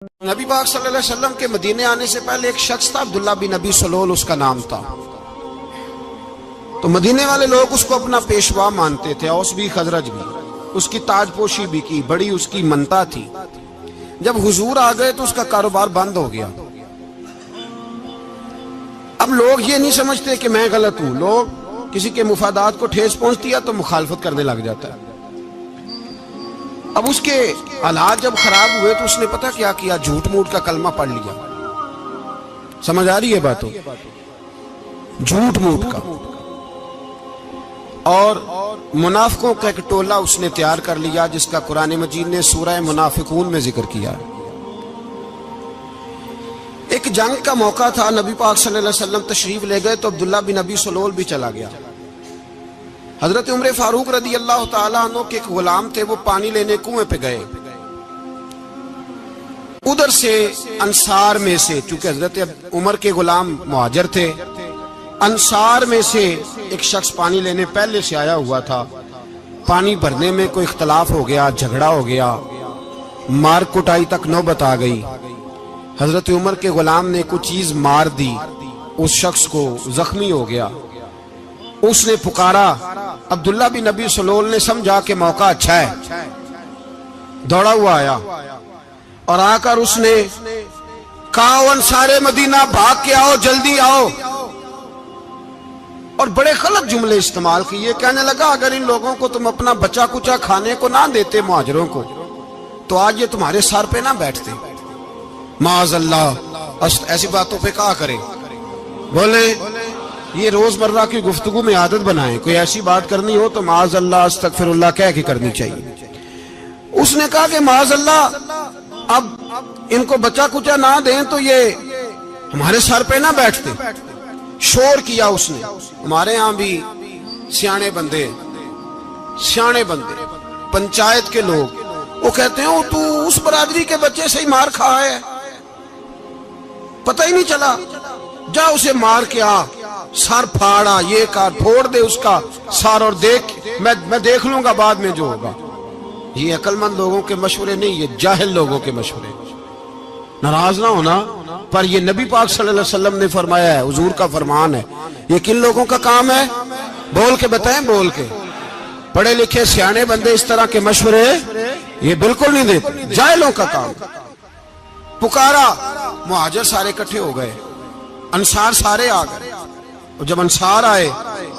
نبی پاک صلی اللہ علیہ وسلم کے مدینے آنے سے پہلے ایک شخص تھا، عبداللہ بن ابی سلول اس کا نام تھا۔ تو مدینے والے لوگ اس کو اپنا پیشوا مانتے تھے، اوس بھی خزرج بھی، اس کی تاج پوشی بھی کی، بڑی اس کی منتا تھی۔ جب حضور آ گئے تو اس کا کاروبار بند ہو گیا۔ اب لوگ یہ نہیں سمجھتے کہ میں غلط ہوں، لوگ کسی کے مفادات کو ٹھیس پہنچتی ہے تو مخالفت کرنے لگ جاتا ہے۔ اب اس کے حالات جب خراب ہوئے تو اس نے پتہ کیا کیا، جھوٹ موٹ کا کلمہ پڑھ لیا۔ سمجھ آ رہی ہے باتوں؟ جھوٹ موٹ کا، اور منافقوں کا ایک ٹولہ اس نے تیار کر لیا جس کا قرآن مجید نے سورہ منافقون میں ذکر کیا۔ ایک جنگ کا موقع تھا، نبی پاک صلی اللہ علیہ وسلم تشریف لے گئے تو عبداللہ بن ابی سلول بھی چلا گیا۔ حضرت عمر فاروق رضی اللہ تعالیٰ عنہ کے ایک غلام تھے، وہ پانی لینے کنویں پہ گئے۔ ادھر سے انصار میں سے، چونکہ حضرت عمر کے غلام مہاجر تھے، انصار میں سے ایک شخص پانی لینے پہلے سے آیا ہوا تھا۔ پانی بھرنے میں کوئی اختلاف ہو گیا، جھگڑا ہو گیا، مار کٹائی تک نوبت آ گئی۔ حضرت عمر کے غلام نے کچھ چیز مار دی، اس شخص کو زخمی ہو گیا۔ اس نے پکارا، عبداللہ بن ابی سلول نے سمجھا کہ موقع اچھا ہے، دوڑا ہوا آیا اور آ کر اس نے کہا، انصار مدینہ بھاگ کے آؤ، جلدی آؤ، اور بڑے غلط جملے استعمال کیے۔ کہنے لگا اگر ان لوگوں کو تم اپنا بچا کچا کھانے کو نہ دیتے مہاجروں کو تو آج یہ تمہارے سر پہ نہ بیٹھتے۔ معاذ اللہ، ایسی باتوں پہ کہا کرے، بولے یہ روزمرہ کی گفتگو میں عادت بنائیں، کوئی ایسی بات کرنی ہو تو معاذ اللہ استغفر اللہ کہہ کے کرنی چاہیے۔ اس نے کہا کہ معاذ اللہ اب ان کو بچا کچا نہ دیں تو یہ ہمارے سر پہ نہ بیٹھتے۔ شور کیا اس نے۔ ہمارے ہاں بھی سیانے بندے پنچایت کے لوگ وہ کہتے ہیں تو اس برادری کے بچے سے ہی مار کھا ہے، پتہ ہی نہیں چلا، جا اسے مار کے آ، سر پھاڑا، یہ کار پھوڑ دے اس کا سر، اور دیکھ میں دیکھ لوں گا بعد میں جو ہوگا۔ یہ عقل مند لوگوں کے مشورے نہیں، یہ جاہل لوگوں کے مشورے۔ ناراض نہ ہونا، پر یہ نبی پاک صلی اللہ علیہ وسلم نے فرمایا ہے، حضور کا فرمان ہے۔ یہ کن لوگوں کا کام ہے؟ بول کے بتائیں، بول کے۔ پڑھے لکھے سیانے بندے اس طرح کے مشورے یہ بالکل نہیں دیتے، جاہلوں کا کام۔ پکارا، مہاجر سارے اکٹھے ہو گئے، انصار سارے آ گئے، اور جب انصار آئے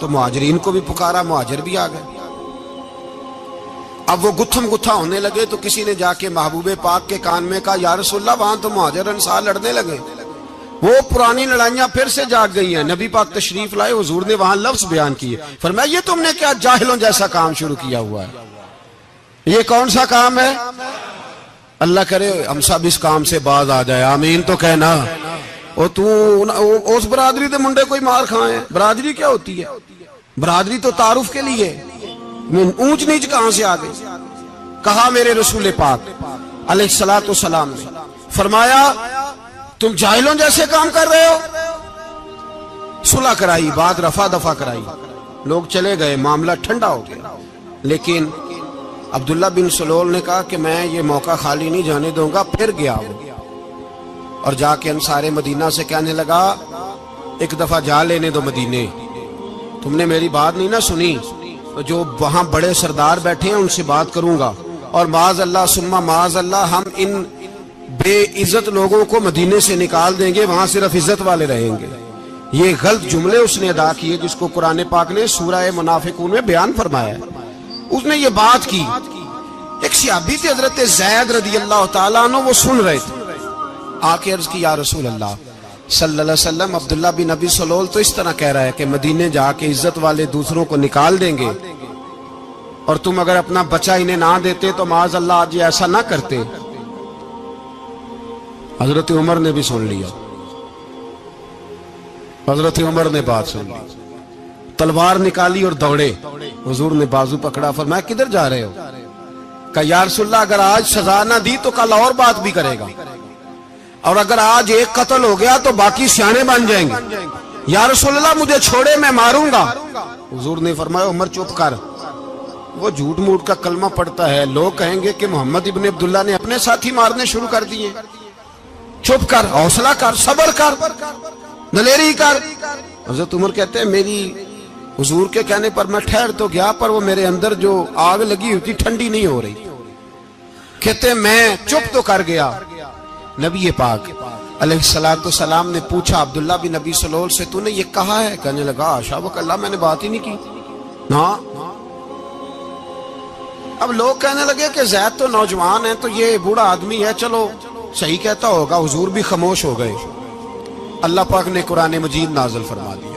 تو مہاجرین کو بھی پکارا، مہاجر بھی آ گئے۔ اب وہ گتھم گتھا ہونے لگے تو کسی نے جا کے محبوب پاک کے کان میں کہا، یا رسول اللہ وہاں تو مہاجر انصار لڑنے لگے۔ وہ پرانی لڑائیاں پھر سے جاگ گئی ہیں۔ نبی پاک تشریف لائے، حضور نے وہاں لفظ بیان کیے، فرمایا یہ تم نے کیا جاہلوں جیسا کام شروع کیا ہوا ہے؟ یہ کون سا کام ہے؟ اللہ کرے ہم سب اس کام سے باز آ جائے، آمین تو کہنا۔ اور تو اس برادری دے منڈے کوئی مار کھائے ہیں؟ برادری کیا ہوتی ہے؟ برادری تو تعارف کے لیے، اونچ نیچ کہاں سے آ گئی؟ کہا میرے رسول پاک علیہ الصلوۃ والسلام نے، فرمایا تم جاہلوں جیسے کام کر رہے ہو۔ صلح کرائی، بات رفع دفع کرائی، لوگ چلے گئے، معاملہ ٹھنڈا ہو گیا۔ لیکن عبداللہ بن سلول نے کہا کہ میں یہ موقع خالی نہیں جانے دوں گا۔ پھر گیا وہ اور جا کے انصار مدینہ سے کہنے لگا، ایک دفعہ جا لینے دو مدینے، تم نے میری بات نہیں نہ سنی تو جو وہاں بڑے سردار بیٹھے ہیں ان سے بات کروں گا، اور معاذ اللہ ثم معاذ اللہ ہم ان بے عزت لوگوں کو مدینے سے نکال دیں گے، وہاں صرف عزت والے رہیں گے۔ یہ غلط جملے اس نے ادا کیے جس کو قرآن پاک نے سورہ منافقون میں بیان فرمایا ہے۔ اس نے یہ بات کی۔ ایک صحابی تھے حضرت زید رضی اللہ تعالیٰ عنہ، وہ سن رہے تھے، آ کے عرض کی، یا رسول اللہ صلی اللہ علیہ وسلم عبداللہ بن ابی سلول تو اس طرح کہہ رہا ہے کہ مدینے جا کے عزت والے دوسروں کو نکال دیں گے، اور تم اگر اپنا بچہ انہیں نہ دیتے تو معاذ اللہ آج یہ ایسا نہ کرتے۔ حضرت عمر نے بھی سن لیا، حضرت عمر نے بات سن لی، تلوار نکالی اور دوڑے۔ حضور نے بازو پکڑا، فرمایا کدھر جا رہے ہو؟ کہا یا رسول اللہ اگر آج سزا نہ دی تو کل اور بات بھی کرے گا، اور اگر آج ایک قتل ہو گیا تو باقی سیانے بن جائیں گے۔ یا رسول اللہ مجھے چھوڑے، میں ماروں گا۔ حضور نے فرمایا عمر چپ کر، وہ جھوٹ موٹ کا کلمہ پڑھتا ہے، لوگ کہیں گے کہ محمد ابن عبداللہ نے اپنے ساتھی مارنے شروع کر دیے۔ چپ کر، حوصلہ کر، صبر کر، دلیری کر۔ حضرت عمر کہتے ہیں میری حضور کے کہنے پر میں ٹھہر تو گیا، پر وہ میرے اندر جو آگ لگی ہوئی تھی ٹھنڈی نہیں ہو رہی۔ کہتے ہیں میں چپ تو کر گیا۔ نبی پاک علیہ السلام نے پوچھا عبداللہ بن ابی سلول سے، تو نے یہ کہا ہے؟ کہنے لگا حاشا وک اللہ، میں نے بات ہی نہیں کی۔ ہاں، اب لوگ کہنے لگے کہ زید تو نوجوان ہے، تو یہ بوڑھا آدمی ہے، چلو صحیح کہتا ہوگا۔ حضور بھی خاموش ہو گئے۔ اللہ پاک نے قرآن مجید نازل فرما دیا،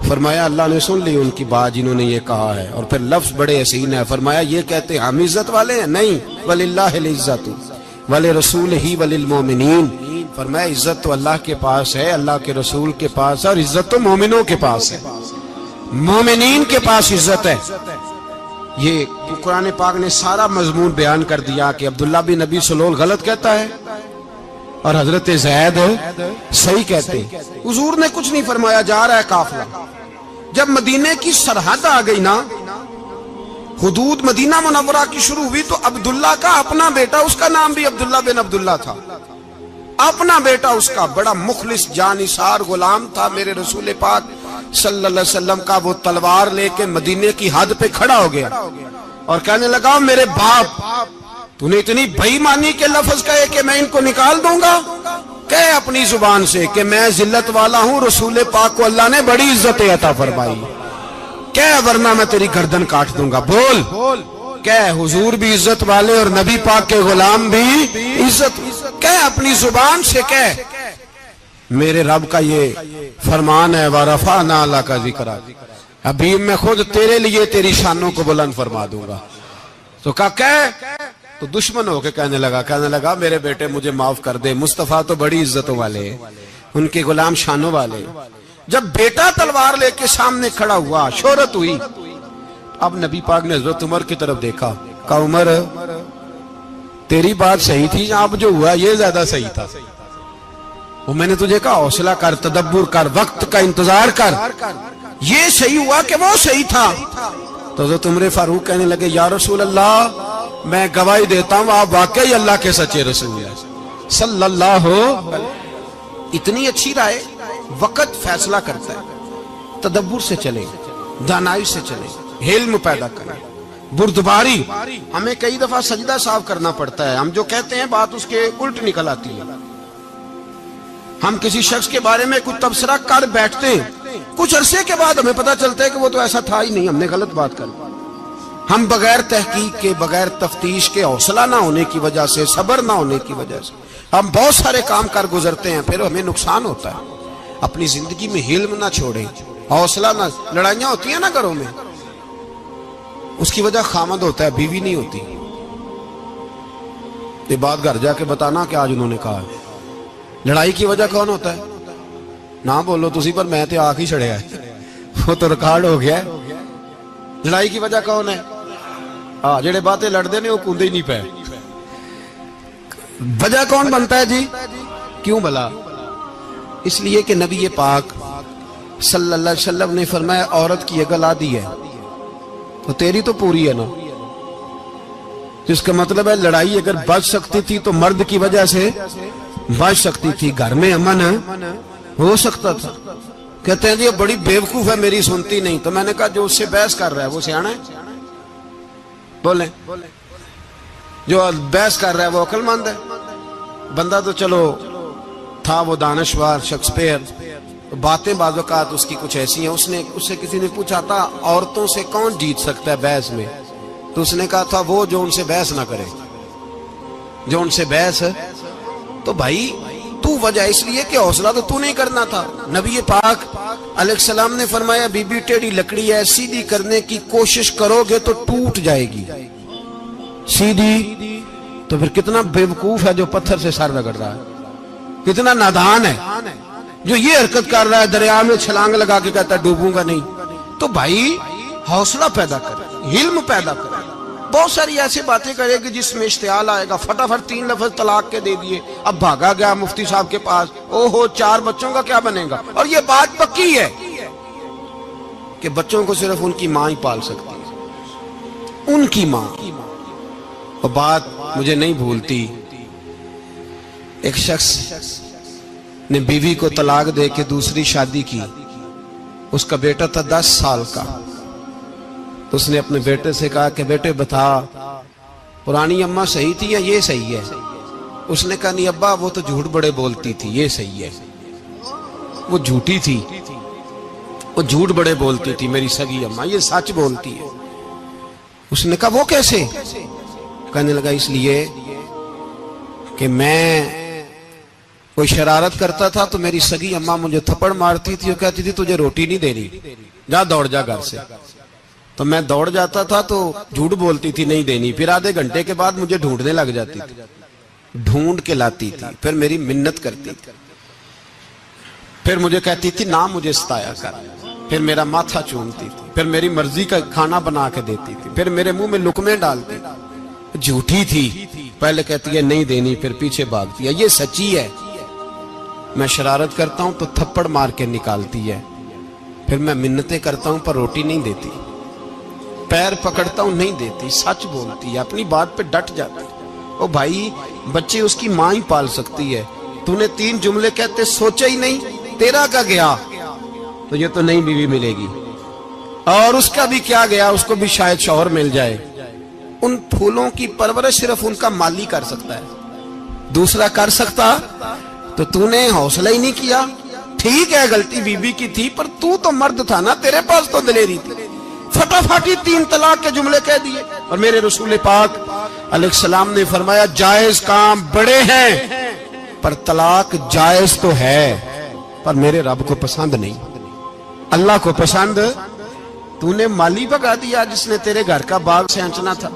فرمایا اللہ نے سن لی ان کی بات جنہوں نے یہ کہا ہے، اور پھر لفظ بڑے حسین ہے، فرمایا یہ کہتے ہم عزت والے ہیں؟ نہیں، وَلِلَّهِ الْعِزَّةُ وَلِرَسُولِهِ وَلِلْمُؤْمِنِينَ، فرمایا عزت تو اللہ کے پاس ہے، اللہ کے رسول کے پاس ہے، اور عزت تو مومنوں کے پاس ہے، مومنین کے پاس عزت ہے۔ یہ قرآن پاک نے سارا مضمون بیان کر دیا کہ عبداللہ بن ابی سلول غلط کہتا ہے اور حضرت زید صحیح کہتے ہیں۔ حضور نے کچھ نہیں فرمایا، جا رہا ہے قافلہ۔ جب مدینے کی سرحد آ گئی نا، حدود مدینہ منورہ کی شروع ہوئی، تو عبداللہ کا اپنا بیٹا، اس کا نام بھی عبداللہ بن عبداللہ تھا، اپنا بیٹا اس کا بڑا مخلص جانثار غلام تھا میرے رسول پاک صلی اللہ علیہ وسلم کا، وہ تلوار لے کے مدینے کی حد پہ کھڑا ہو گیا اور کہنے لگا میرے باپ، تو نے اتنی بے ایمانی کے لفظ کہے کہ میں ان کو نکال دوں گا؟ کہے اپنی زبان سے کہ میں ذلت والا ہوں، رسول پاک کو اللہ نے بڑی عزت عطا فرمائی، کہے ورنہ میں تیری گردن کاٹ دوں گا۔ بول، کہے حضور بھی عزت والے اور نبی پاک کے غلام بھی عزت، کہے اپنی زبان سے، کہے میرے رب کا یہ فرمان ہے وَرَفَعْنَا لَكَ ذِكْرَكَ، ابھی میں خود تیرے لیے تیری شانوں کو بلند فرما دوں گا۔ تو کہا کہے، تو دشمن ہو کے کہنے لگا میرے بیٹے مجھے معاف کر دے، مصطفیٰ تو بڑی عزتوں والے ہیں، ان کے غلام شانوں والے۔ جب بیٹا تلوار لے کے سامنے کھڑا ہوا، شہرت ہوئی، اب نبی پاک نے حضرت عمر کی طرف دیکھا، کہا عمر تیری بات صحیح تھی، اب جو ہوا یہ زیادہ صحیح تھا، وہ میں نے تجھے کہا حوصلہ کر، تدبر کر، وقت کا انتظار کر، یہ صحیح ہوا کہ وہ صحیح تھا۔ تو حضرت عمر فاروق کہنے لگے یا رسول اللہ، میں گواہی دیتا ہوں آپ واقعی اللہ کے سچے رسول ہیں صلی اللہ علیہ۔ اتنی اچھی رائے، وقت فیصلہ کرتا ہے، تدبر سے چلے، دانائی سے چلے، علم پیدا کریں، بردباری۔ ہمیں کئی دفعہ سجدہ صاف کرنا پڑتا ہے، ہم جو کہتے ہیں بات اس کے الٹ نکل آتی ہے۔ ہم کسی شخص کے بارے میں کچھ تبصرہ کر بیٹھتے ہیں، کچھ عرصے کے بعد ہمیں پتہ چلتا ہے کہ وہ تو ایسا تھا ہی نہیں، ہم نے غلط بات کر۔ ہم بغیر تحقیق کے، بغیر تفتیش کے، حوصلہ نہ ہونے کی وجہ سے، صبر نہ ہونے کی وجہ سے ہم بہت سارے کام کر گزرتے ہیں، پھر ہمیں نقصان ہوتا ہے۔ اپنی زندگی میں علم نہ چھوڑیں، حوصلہ نہ، لڑائیاں ہوتی ہیں نا گھروں میں، اس کی وجہ خامد ہوتا ہے، بیوی نہیں ہوتی۔ یہ بات گھر جا کے بتانا کہ آج انہوں نے کہا ہے۔ لڑائی کی وجہ کون ہوتا ہے؟ نہ بولو تسی، پر میں تے آنکھ ہی چھڑیا ہے، وہ تو ریکارڈ ہو گیا ہے۔ لڑائی کی وجہ کون ہے؟ جڑے باتیں لڑتے ہیں وہ کوندے ہی نہیں پے۔ وجہ کون بنتا ہے جی؟ کیوں بلا؟ اس لیے کہ نبی پاک صلی اللہ علیہ وسلم نے فرمایا عورت کی عقل آدھی ہے تو تیری تو پوری ہے نا، جس کا مطلب ہے لڑائی اگر بچ سکتی تھی تو مرد کی وجہ سے بچ سکتی تھی، گھر میں امن ہو سکتا تھا۔ کہتے ہیں جی بڑی بیوقوف ہے، میری سنتی نہیں۔ تو میں نے کہا جو اس سے بحث کر رہا ہے وہ سیانا ہے؟ بولیں، جو بحث کر رہا ہے وہ عقل مند ہے؟ بندہ تو چلو تھا وہ دانشور شیکسپیئر، باتیں بعض اوقات اس کی کچھ ایسی ہیں۔ اس سے کسی نے پوچھا تھا عورتوں سے کون جیت سکتا ہے بحث میں، تو اس نے کہا تھا وہ جو ان سے بحث نہ کرے، جو ان سے بحث۔ تو بھائی تو وجہ اس لیے کہ حوصلہ تو نہیں کرنا تھا۔ نبی پاک علیہ السلام نے فرمایا بی بی ٹیڑھی لکڑی ہے، سیدھی کرنے کی کوشش کرو گے تو ٹوٹ جائے گی، سیدھی۔ تو پھر کتنا بیوقوف ہے جو پتھر سے سر رگڑ رہا ہے، کتنا نادان ہے جو یہ حرکت کر رہا ہے، دریا میں چھلانگ لگا کے کہتا ہے ڈوبوں گا نہیں۔ تو بھائی حوصلہ پیدا کرے، علم پیدا کرے۔ بہت ساری ایسی باتیں کرے کہ جس میں اشتعال آئے گا، فٹافٹ 3 لفظ طلاق کے دے دیے، اب بھاگا گیا مفتی صاحب کے پاس، او ہو 4 بچوں کا کیا بنے گا؟ اور یہ بات پکی ہے کہ بچوں کو صرف ان کی ماں ہی پال سکتی ہے، ان کی ماں۔ اور بات مجھے نہیں بھولتی ایک شخص نے بیوی کو طلاق دے کے دوسری شادی کی. اس کا بیٹا تھا 10 سال کا. تو اس نے اپنے بیٹے سے کہا کہ بیٹے بتا پرانی اماں صحیح تھی یا یہ صحیح ہے؟ اس نے کہا نہیں ابا وہ تو جھوٹ بڑے بولتی تھی، یہ صحیح ہے. وہ جھوٹی تھی، وہ جھوٹ بڑے بولتی تھی میری سگی اماں، یہ سچ بولتی ہے. اس نے کہا وہ کیسے؟ کہنے لگا اس لیے کہ میں کوئی شرارت کرتا تھا تو میری سگی اماں مجھے تھپڑ مارتی تھی اور کہتی تھی تجھے روٹی نہیں دینی، جا دوڑ جا گھر سے. تو میں دوڑ جاتا تھا تو جھوٹ بولتی تھی نہیں دینی، پھر آدھے گھنٹے کے بعد مجھے ڈھونڈنے لگ جاتی تھی، ڈھونڈ کے لاتی تھی، پھر میری منت کرتی تھی، پھر مجھے کہتی تھی نہ مجھے ستایا کر، پھر میرا ماتھا چومتی تھی، پھر میری مرضی کا کھانا بنا کے دیتی تھی، پھر میرے منہ میں لقمے ڈالتی تھی. جھوٹی تھی، پہلے کہتی ہے نہیں دینی پھر پیچھے بھاگتی ہے. یہ سچی ہے، میں شرارت کرتا ہوں تو تھپڑ مار کے نکالتی ہے، پھر میں منتیں کرتا ہوں پر روٹی نہیں دیتی، پیر پکڑتا ہوں نہیں دیتی. سچ بولتی ہے، اپنی بات پہ ڈٹ جاتی. او بھائی بچے اس کی ماں ہی پال سکتی ہے، تو نے 3 جملے کہتے سوچا ہی نہیں، تیرا کا گیا تو یہ تو نئی بیوی ملے گی، اور اس کا بھی کیا گیا، اس کو بھی شاید شوہر مل جائے. ان پھولوں کی پرورش صرف ان کا مالی کر سکتا ہے، دوسرا کر سکتا؟ تو نے حوصلہ ہی نہیں کیا. ٹھیک ہے غلطی بی بی کی تھی پر تو مرد تھا نا، تیرے پاس تو دلیری تھی. فٹافٹی 3 طلاق کے جملے کہہ دیے. اور میرے رسول پاک علیہ السلام نے فرمایا جائز کام بڑے ہیں پر طلاق جائز تو ہے پر میرے رب کو پسند نہیں، اللہ کو پسند. تو نے مالی بگا دیا جس نے تیرے گھر کا باغ سینچنا تھا.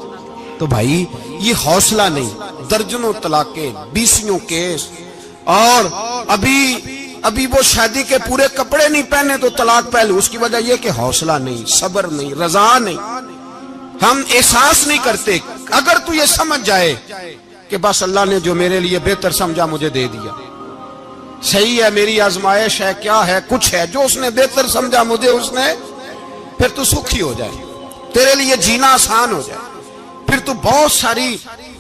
تو بھائی یہ حوصلہ نہیں. درجنوں طلاقیں، 20 کیس، اور ابھی وہ شادی کے پورے کپڑے نہیں پہنے تو طلاق پہلے. اس کی وجہ یہ کہ حوصلہ نہیں، صبر نہیں، رضا نہیں، ہم احساس نہیں کرتے. اگر تو یہ سمجھ جائے کہ بس اللہ نے جو میرے لیے بہتر سمجھا مجھے دے دیا، صحیح ہے میری آزمائش ہے، کیا ہے کچھ ہے جو اس نے بہتر سمجھا مجھے اس نے، پھر تو سکھی ہو جائے، تیرے لیے جینا آسان ہو جائے، پھر تو بہت ساری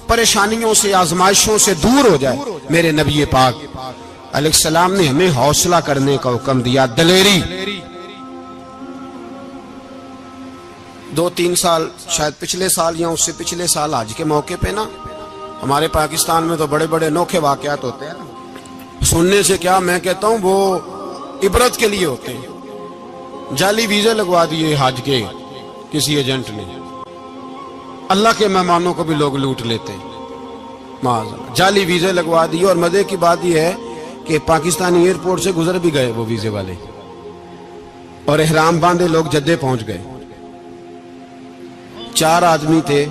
پریشانیوں سے آزمائشوں سے دور ہو جائے. میرے نبی پاک علیہ السلام نے ہمیں حوصلہ کرنے کا حکم دیا، دلیری. 2-3 سال شاید پچھلے سال یا اس سے پچھلے سال حج کے موقع پہ نا ہمارے پاکستان میں تو بڑے بڑے انوکھے واقعات ہوتے ہیں. سننے سے کیا میں کہتا ہوں وہ عبرت کے لیے ہوتے ہیں. جعلی ویزے لگوا دیے حج کے کسی ایجنٹ نے، اللہ کے مہمانوں کو بھی لوگ لوٹ لیتے ہیں. جعلی ویزے لگوا دیے. اور مزے کی بات یہ ہے کہ پاکستانی ایئرپورٹ سے گزر بھی گئے وہ ویزے والے، اور احرام باندھے لوگ جدے پہنچ گئے. 4 آدمی تھے،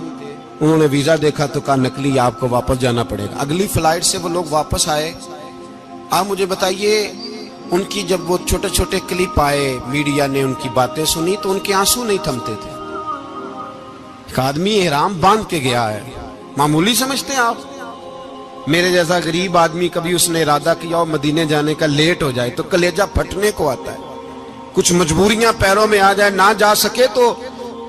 انہوں نے ویزا دیکھا تو کہا نقلی آپ کو واپس جانا پڑے گا. اگلی فلائٹ سے وہ لوگ واپس آئے. آپ مجھے بتائیے ان کی جب وہ چھوٹے چھوٹے کلپ آئے، میڈیا نے ان کی باتیں سنی تو ان کے آنسو نہیں تھمتے تھے. ایک آدمی احرام باندھ کے گیا ہے، معمولی سمجھتے ہیں آپ؟ میرے جیسا غریب آدمی کبھی اس نے ارادہ کیا اور مدینے جانے کا لیٹ ہو جائے تو کلیجہ پھٹنے کو آتا ہے. کچھ مجبوریاں پیروں میں آ جائے، نہ جا سکے تو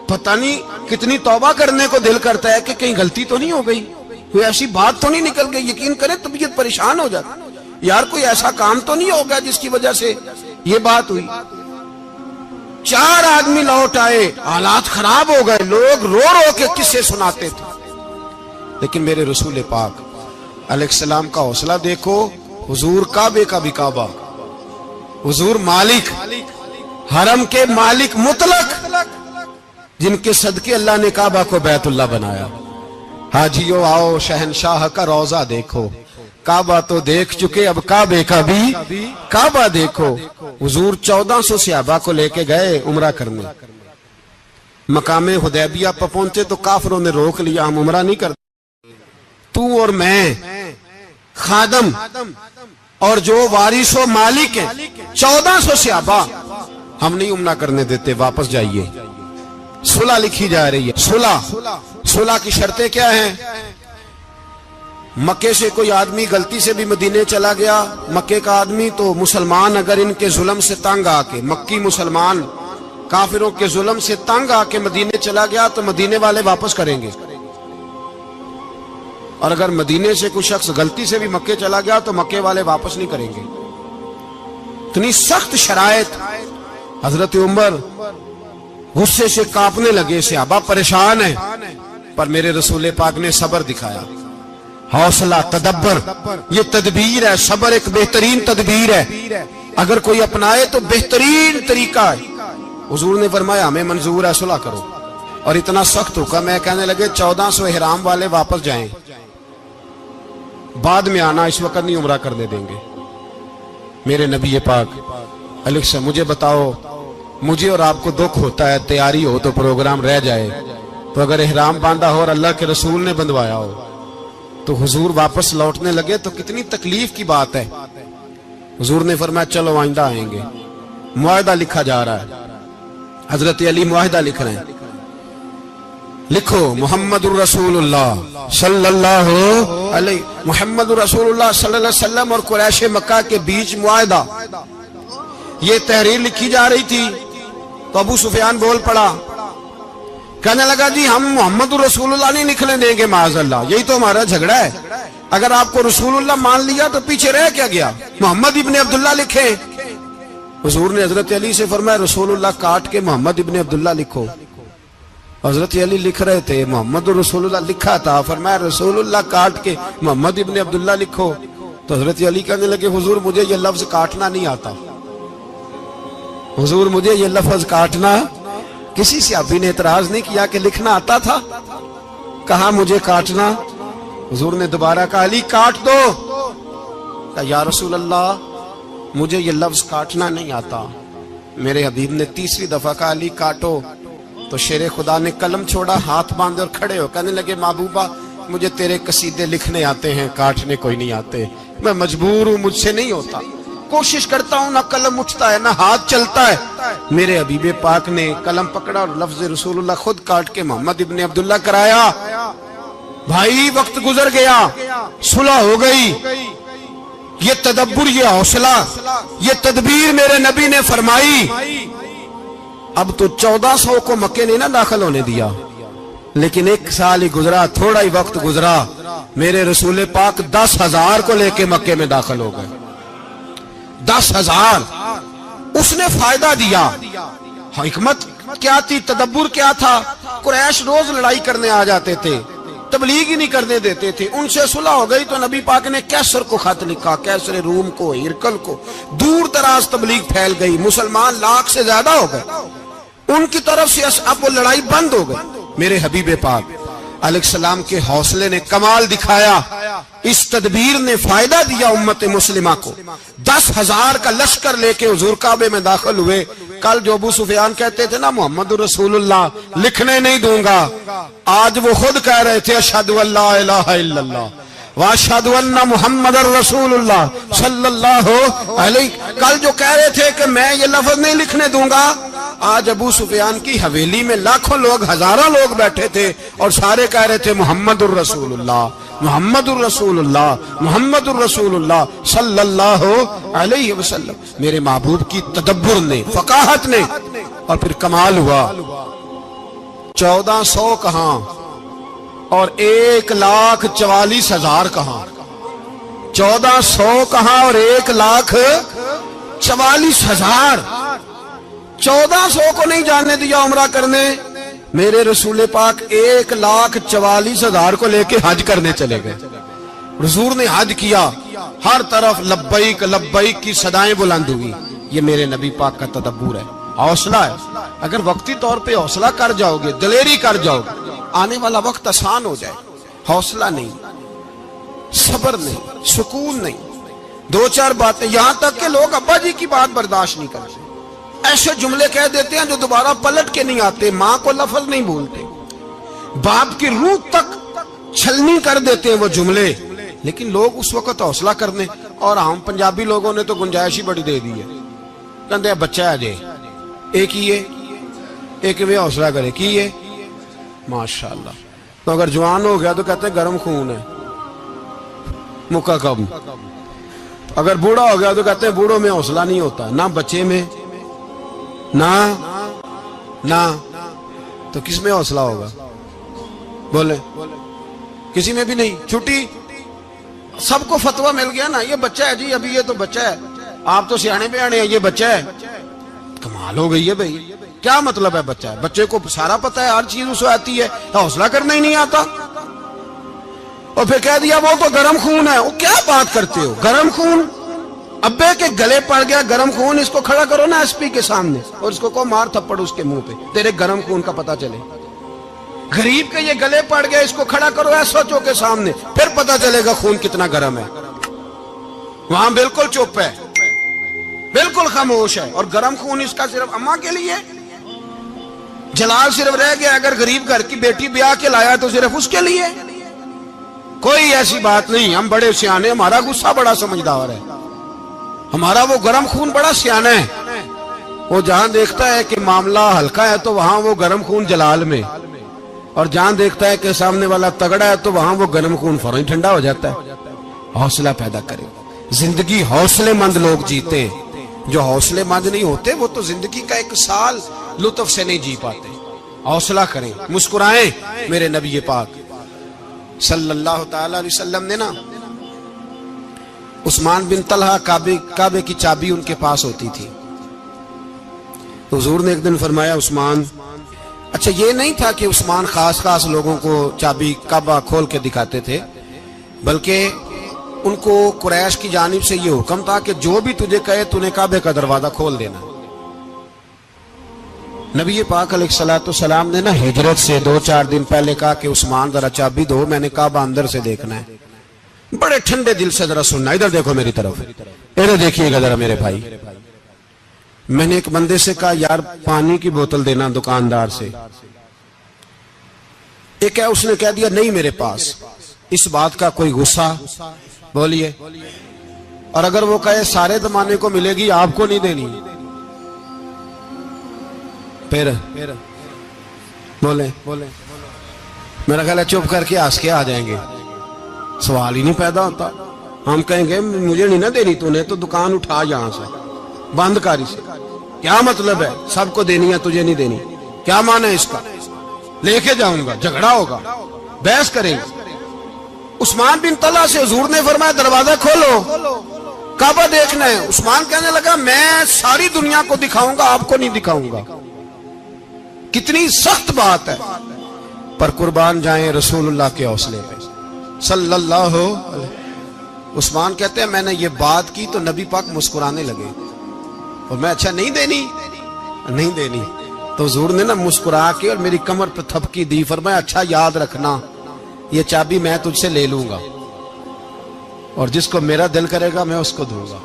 پتہ نہیں کتنی توبہ کرنے کو دل کرتا ہے کہ کہیں غلطی تو نہیں ہو گئی، کوئی ایسی بات تو نہیں نکل گئی. یقین کریں طبیعت پریشان ہو جاتی، یار کوئی ایسا کام تو نہیں ہوگا جس کی وجہ سے یہ بات ہوئی. 4 آدمی لوٹ آئے، حالات خراب ہو گئے، لوگ رو رو کے قصے سناتے تھے. لیکن میرے رسول پاک علیہ السلام کا حوصلہ دیکھو. حضور کعبے کا بھی کعبہ، حضور مالک، حرم کے مالک مطلق، جن کے صدقے اللہ نے کعبہ کو بیت اللہ بنایا. حاجیو آؤ شہنشاہ کا روضہ دیکھو، کعبہ تو دیکھ چکے اب کعبے کا بھی کعبہ دیکھو. حضور 1400 صحابہ کو لے کے گئے عمرہ کرنے. مقام حدیبیہ پر پہنچے تو کافروں نے روک لیا، ہم عمرہ نہیں کرتے. تو اور میں خادم اور جو وارث و مالک ہیں 1400 صحابہ، ہم نہیں عمرہ کرنے دیتے، واپس جائیے. صلح لکھی جا رہی ہے. صلح کی شرطیں کیا ہیں؟ مکے سے کوئی آدمی غلطی سے بھی مدینے چلا گیا، مکے کا آدمی، تو مسلمان اگر ان کے ظلم سے تنگ آ کے، مکی مسلمان کافروں کے ظلم سے تنگ آ کے مدینے چلا گیا تو مدینے والے واپس کریں گے. اور اگر مدینے سے کوئی شخص غلطی سے بھی مکے چلا گیا تو مکے والے واپس نہیں کریں گے. اتنی سخت شرائط. حضرت عمر غصے سے کانپنے لگے, صحابہ پریشان ہیں, پر میرے رسول پاک نے صبر دکھایا, حوصلہ, تدبر. یہ تدبیر ہے, صبر ایک بہترین تدبیر ہے, اگر کوئی اپنائے تو بہترین طریقہ ہے. حضور نے فرمایا ہمیں منظور ہے, صلح کرو. اور اتنا سخت حکم ہے, کہنے لگے 1400 احرام والے واپس جائیں, بعد میں آنا, اس وقت نہیں عمرہ کرنے دیں گے. میرے نبی پاک علیہ السلام, مجھے بتاؤ, مجھے اور آپ کو دکھ ہوتا ہے تیاری ہو تو پروگرام رہ جائے, تو اگر احرام باندھا ہو اور اللہ کے رسول نے بندھوایا ہو تو حضور واپس لوٹنے لگے تو کتنی تکلیف کی بات ہے. حضور نے فرمایا چلو آئندہ آئیں گے. معاہدہ لکھا جا رہا ہے, حضرت علی معاہدہ لکھ رہے ہیں. لکھو محمد الرسول اللہ صلی اللہ علیہ, محمد الرسول اللہ صلی اللہ علیہ وسلم اور قریش مکہ کے بیچ معاہدہ. یہ تحریر لکھی جا رہی تھی تو ابو سفیان بول پڑا, کہنے لگا جی ہم محمد الرسول اللہ نہیں نکلنے دیں گے معاذ اللہ, یہی تو ہمارا جھگڑا ہے. اگر آپ کو رسول اللہ مان لیا تو پیچھے رہ کیا گیا, محمد ابن عبداللہ لکھیں. حضور نے حضرت علی سے فرمایا رسول اللہ کاٹ کے محمد ابن عبداللہ لکھو. حضرت علی لکھ رہے تھے, محمد رسول اللہ لکھا تھا, فرمایا رسول اللہ کاٹ کے محمد ابن عبداللہ لکھو. تو حضرت علی کہنے لگے حضور مجھے یہ لفظ کاٹنا نہیں آتا, حضور مجھے یہ لفظ کاٹنا. کسی صحابی نے اعتراض نہیں کیا کہ لکھنا آتا تھا, کہا مجھے کاٹنا. حضور نے دوبارہ کہا علی کاٹ دو. کہا یا رسول اللہ مجھے یہ لفظ کاٹنا نہیں آتا. میرے حبیب نے تیسری دفعہ کہا علی کاٹو. تو شیر خدا نے قلم چھوڑا, ہاتھ باندھے اور کھڑے ہو کہنے لگے محبوبہ مجھے تیرے قصیدے لکھنے آتے ہیں, کاٹنے کوئی نہیں آتے. میں مجبور ہوں, مجھ سے نہیں ہوتا, کوشش کرتا ہوں, نہ قلم اٹھتا ہے نہ ہاتھ چلتا ہے. میرے حبیب پاک نے قلم پکڑا اور لفظ رسول اللہ خود کاٹ کے محمد ابن عبداللہ کرایا. بھائی وقت گزر گیا, صلح ہو گئی. یہ تدبر, یہ حوصلہ, یہ تدبیر میرے نبی نے فرمائی. اب تو 1400 کو مکے نے نہ داخل ہونے دیا, لیکن ایک سال ہی گزرا, تھوڑا ہی وقت گزرا, میرے رسول پاک 10,000 کو لے کے مکے میں داخل ہو گئے. 10,000. اس نے فائدہ دیا. حکمت کیا تھی, تدبر کیا تھا. قریش روز لڑائی کرنے آ جاتے تھے, تبلیغ ہی نہیں کرنے دیتے تھے. ان سے صلح ہو گئی تو نبی پاک نے کیسر کو خط لکھا, کیسر روم کو, ہرکل کو. دور دراز تبلیغ پھیل گئی, مسلمان 100,000 سے زیادہ ہو گئے. ان کی طرف سے اب وہ لڑائی بند ہو گئی. میرے حبیب پاک علیہ السلام کے حوصلے نے کمال دکھایا, اس تدبیر نے فائدہ دیا امت مسلمہ کو. 10,000 کا لشکر لے کے حضور کعبے میں داخل ہوئے. کل جو ابو سفیان کہتے تھے نا محمد رسول اللہ لکھنے نہیں دوں گا, آج وہ خود کہہ رہے تھے اشہد ان لا الہ الا اللہ واشہد ان محمد رسول اللہ صلی اللہ علیہ. کل جو کہہ رہے تھے کہ میں یہ لفظ نہیں لکھنے دوں گا, آج ابو سفیان کی حویلی میں لاکھوں لوگ, ہزاروں لوگ بیٹھے تھے اور سارے کہہ رہے تھے محمد الرسول اللہ, محمد الرسول اللہ, محمد الرسول اللہ صلی اللہ علیہ وسلم. میرے محبوب کی تدبر نے, فقاہت نے, اور پھر کمال ہوا. 1400 کہاں اور 1,44,000 کہاں. 1400 کہاں اور 1,44,000. 1400 کو نہیں جانے دیا عمرہ کرنے. میرے رسول پاک 1,44,000 کو لے کے حج کرنے چلے گئے. حضور نے حج کیا, ہر طرف لبیک لبیک کی صدائیں بلند ہوئی. یہ میرے نبی پاک کا تدبر ہے, حوصلہ ہے. اگر وقتی طور پہ حوصلہ کر جاؤ گے, دلیری کر جاؤ گے, آنے والا وقت آسان ہو جائے. حوصلہ نہیں, صبر نہیں, سکون نہیں. 2-4 باتیں, یہاں تک کہ لوگ ابا جی کی بات برداشت نہیں کرتے, ایسے جملے کہہ دیتے ہیں جو دوبارہ پلٹ کے نہیں آتے. ماں کو لفظ نہیں بولتے, باپ کی روح تک چھلنی کر دیتے ہیں وہ جملے. لیکن لوگ اس وقت حوصلہ کرنے, اور ہم پنجابی لوگوں نے تو گنجائش ہی بڑی دے دی ہے. کہتے ہیں بچہ ہے جے, ایک ہی ہے, ایک میں حوصلہ کرے کی ہے ماشاءاللہ. تو اگر جوان ہو گیا تو کہتے ہیں گرم خون ہے, مکہ کم. اگر بوڑھا ہو گیا تو کہتے ہیں بوڑھوں میں حوصلہ نہیں ہوتا, نہ بچے میں نہ. تو کس میں حوصلہ ہوگا؟ بولے کسی میں بھی نہیں. چھٹی سب کو فتویٰ مل گیا نا, یہ بچہ ہے جی, ابھی یہ تو بچہ ہے, آپ تو سیانے بیانے ہیں, یہ بچہ ہے. کمال ہو گئی ہے بھائی, کیا مطلب ہے بچہ ہے؟ بچے کو سارا پتہ ہے, ہر چیز اسے آتی ہے, حوصلہ کرنا ہی نہیں آتا. اور پھر کہہ دیا وہ تو گرم خون ہے. وہ کیا بات کرتے ہو, گرم خون؟ ابے کے گلے پڑ گیا گرم خون, اس کو کھڑا کرو نا ایس پی کے سامنے اور اس کو مار تھپڑ اس کے منہ پہ, تیرے گرم خون کا پتہ چلے. غریب کے یہ گلے پڑ گیا, اس کو کھڑا کرو ایس ایچ او کے سامنے, پھر پتہ چلے گا خون کتنا گرم ہے. وہاں بالکل چپ ہے, بالکل خاموش ہے. اور گرم خون اس کا صرف اماں کے لیے, جلال صرف رہ گیا اگر غریب گھر کی بیٹی بیاہ کے لایا تو صرف اس کے لیے. کوئی ایسی بات نہیں, ہم بڑے سیانے, ہمارا غصہ بڑا سمجھدار ہے, ہمارا وہ گرم خون بڑا سیانا ہے. وہ جہاں دیکھتا ہے کہ معاملہ ہلکا ہے تو وہاں وہ گرم خون جلال میں, اور جہاں دیکھتا ہے کہ سامنے والا تگڑا ہے تو وہاں وہ گرم خون فوراً ٹھنڈا ہو جاتا ہے. حوصلہ پیدا کرے. زندگی حوصلے مند لوگ جیتے ہیں, جو حوصلے مند نہیں ہوتے وہ تو زندگی کا ایک سال لطف سے نہیں جی پاتے. حوصلہ کریں, مسکرائیں. میرے نبی پاک صلی اللہ تعالی علیہ وسلم نے نا عثمان بن طلحہ, کعبے کی چابی ان کے پاس ہوتی تھی. حضور نے ایک دن فرمایا عثمان, اچھا یہ نہیں تھا کہ عثمان خاص لوگوں کو چابی کعبہ کھول کے دکھاتے تھے, بلکہ ان کو قریش کی جانب سے یہ حکم تھا کہ جو بھی تجھے کہے تو نے کعبے کا دروازہ کھول دینا. نبی پاک علیہ الصلوۃ والسلام نے نا ہجرت سے 2-4 دن پہلے کہا کہ عثمان ذرا چابی دو, میں نے کعبہ اندر سے دیکھنا ہے. بڑے ٹھنڈے دل سے ذرا سننا, ادھر دیکھو میری طرف, ادھر دیکھیے گا ذرا میرے بھائی. میں نے ایک بندے سے کہا یار پانی کی بوتل دینا دکاندار سے, ایک ہے اس نے کہہ دیا نہیں میرے پاس. اس بات کا کوئی غصہ بولیے, اور اگر وہ کہے سارے زمانے کو ملے گی آپ کو نہیں دینی, پھر بولے میرا خیال ہے چپ کر کے ہنس کے آ جائیں گے, سوال ہی نہیں پیدا ہوتا. ہم کہیں گے مجھے نہیں نہ دینی, تو نے تو دکان اٹھا یہاں سے بند کاری سے. کیا مطلب ہے سب کو دینی ہے تجھے نہیں دینی, کیا معنی ہے اس کا؟ لے کے جاؤں گا, جھگڑا ہوگا, بحث کریں گے. عثمان بن طلحہ سے حضور نے فرمایا دروازہ کھولو, کعبہ دیکھنا ہے. عثمان کہنے لگا میں ساری دنیا کو دکھاؤں گا, آپ کو نہیں دکھاؤں گا. کتنی سخت بات ہے, پر قربان جائیں رسول اللہ کے حوصلے پہ صلی اللہ علیہ. عثمان کہتے ہیں میں نے یہ بات کی تو نبی پاک مسکرانے لگے, اور میں اچھا نہیں دینی, تو حضور نے نا مسکرا کے اور میری کمر پہ تھپکی دی, فرمایا اچھا یاد رکھنا یہ چابی میں تجھ سے لے لوں گا, اور جس کو میرا دل کرے گا میں اس کو دوں گا.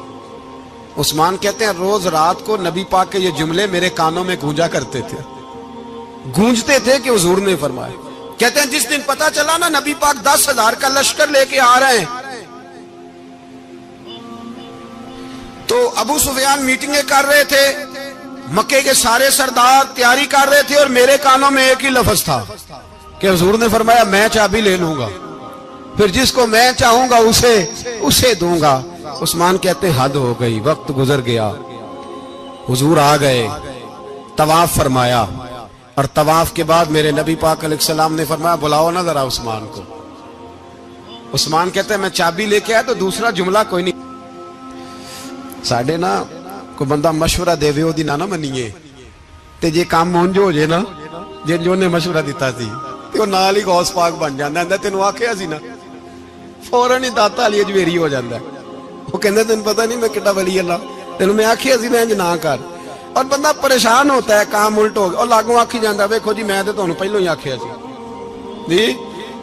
عثمان کہتے ہیں روز رات کو نبی پاک کے یہ جملے میرے کانوں میں گونجتے تھے کہ حضور نے فرمایا. کہتے ہیں جس دن پتا چلا نا نبی پاک 10,000 کا لشکر لے کے آ رہے ہیں, تو ابو سفیان میٹنگیں کر رہے تھے, مکے کے سارے سردار تیاری کر رہے تھے, اور میرے کانوں میں ایک ہی لفظ تھا کہ حضور نے فرمایا میں چابی لے لوں گا, پھر جس کو میں چاہوں گا اسے دوں گا. عثمان کہتے ہیں حد ہو گئی, وقت گزر گیا, حضور آ گئے, طواف فرمایا, اور طواف کے بعد میرے نبی پاک علیہ السلام نے فرمایا بلاؤ نا ذرا عثمان کو. عثمان کہتے ہیں میں چابی لے کے آیا تو دوسرا جملہ کوئی نہیں. ساڑھے نا کوئی بندہ مشورہ دے وے دی نہ منیے تے جے کام مون جو ہو جائے نا جو نے مشورہ دیتا سی تے وہ نال ہی غوث پاک بن جاندا ہے. تینوں آکھیا سی نا فوراً ہی داتا علی اجویری ہو جاندا ہے. وہ کہندا تینوں پتہ نہیں میں کڈا ولی اللہ, تینوں میں آکھیا سی میں انج نہ کر, اور بندہ پریشان ہوتا ہے کام الٹ ہو گیا, اور لاگوں آکھی جاندا ویکھو جی میں تے تانوں پہلو ہی آکھیا سی. جی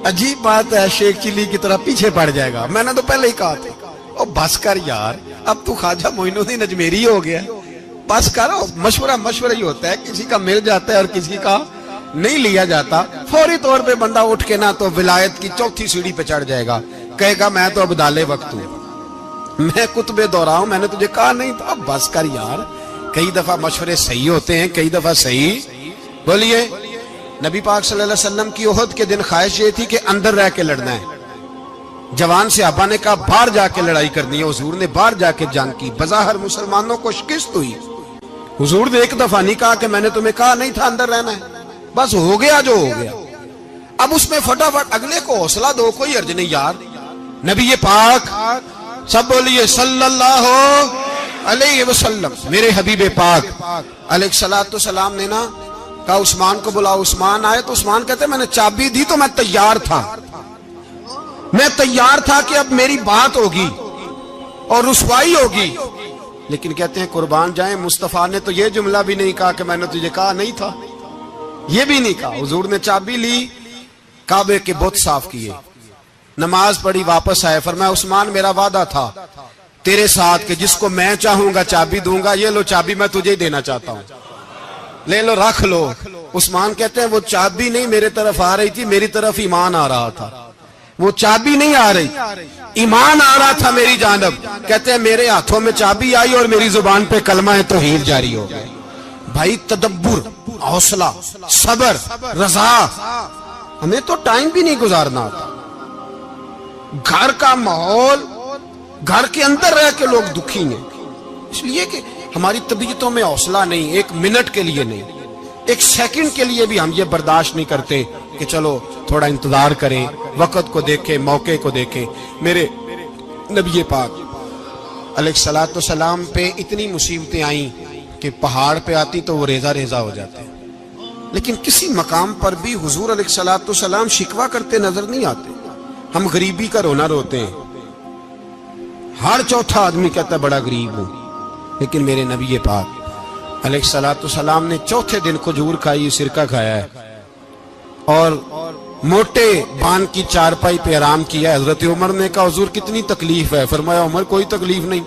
عجیب بات ہے, شیخ چلی کی طرح پیچھے پڑ جائے گا, میں نے تو پہلے ہی کہا تھا. او بس کر یار, اب تو خواجہ معین الدین اجمیری ہو گیا, بس کرو. مشورہ ہی ہوتا ہے, کسی کا مل جاتا ہے اور کسی کا نہیں لیا جاتا. فوری طور پہ بندہ اٹھ کے نا تو ولایت کی 4تھی سیڑھی پہ چڑھ جائے گا, کہے گا میں تو ابدال وقت ہوں, میں قطب دورہ ہوں, میں نے تجھے کہا نہیں تھا. اب بس کر یار, کئی دفعہ مشورے صحیح ہوتے ہیں, کئی دفعہ صحیح. بولیے نبی پاک صلی اللہ علیہ وسلم کی احد کے دن خواہش یہ تھی کہ اندر رہ کے لڑنا ہے. جوان صحابہ نے کہا باہر جا کے لڑائی کرنی ہے, حضور نے باہر جا کے جنگ کی. بظاہر مسلمانوں کو شکست ہوئی, حضور نے ایک دفعہ نہیں کہا کہ میں نے تمہیں کہا نہیں تھا اندر رہنا ہے, بس ہو گیا جو ہو گیا. اب اس میں فٹافٹ اگلے کو حوصلہ دو، کوئی عرض نہیں یار. نبی پاک سب بولیے صلی اللہ علیہ وسلم، میرے حبیب پاک علیہ الصلوۃ والسلام نے نا کہا عثمان کو بلاؤ. عثمان آئے تو عثمان کہتے میں نے چابی دی تو میں تیار تھا، میں تیار تھا کہ اب میری بات ہوگی اور رسوائی ہوگی. لیکن کہتے ہیں قربان جائیں مصطفیٰ نے تو یہ جملہ بھی نہیں کہا کہ میں نے تجھے کہا نہیں تھا، یہ بھی نہیں کہا. حضور نے چابی لی، کعبے کے بت صاف کیے، نماز پڑھی، واپس آئے. فرمایا عثمان میرا وعدہ تھا تیرے ساتھ کہ جس کو میں چاہوں گا چابی دوں گا، یہ لو چابی میں تجھے ہی دینا چاہتا ہوں، لے لو رکھ لو. عثمان کہتے ہیں وہ چابی نہیں میرے طرف آ رہی تھی، میری طرف ایمان آ رہا تھا. وہ چابی نہیں آ رہی، ایمان آ رہا تھا میری جانب. کہتے ہیں میرے ہاتھوں میں چابی آئی اور میری زبان پہ کلمہ توحید جاری ہو گیا. بھائی تدبر، حوصلہ، صبر، رضا. ہمیں تو ٹائم بھی نہیں گزارنا آتا. گھر کا ماحول، گھر کے اندر رہ کے لوگ دکھی ہیں، اس لیے کہ ہماری طبیعتوں میں حوصلہ نہیں. ایک منٹ کے لیے نہیں، ایک سیکنڈ کے لیے بھی ہم یہ برداشت نہیں کرتے کہ چلو تھوڑا انتظار کریں، وقت کو دیکھیں، موقع کو دیکھیں. میرے نبی پاک علیہ الصلوۃ والسلام پہ اتنی مصیبتیں آئیں کہ پہاڑ پہ آتی تو وہ ریزہ ریزہ ہو جاتے، لیکن کسی مقام پر بھی حضور علیہ الصلوۃ والسلام شکوہ کرتے نظر نہیں آتے. ہم غریبی کا رونا روتے ہیں، ہر چوتھا آدمی کہتا ہے بڑا غریب ہوں، لیکن میرے نبی پاک علیہ الصلوۃ والسلام نے چوتھے دن کھجور کھائی، سرکہ کھایا ہے اور موٹے بان کی چارپائی پہ آرام کیا. حضرت عمر نے کہا حضور کتنی تکلیف ہے؟ فرمایا عمر کوئی تکلیف نہیں،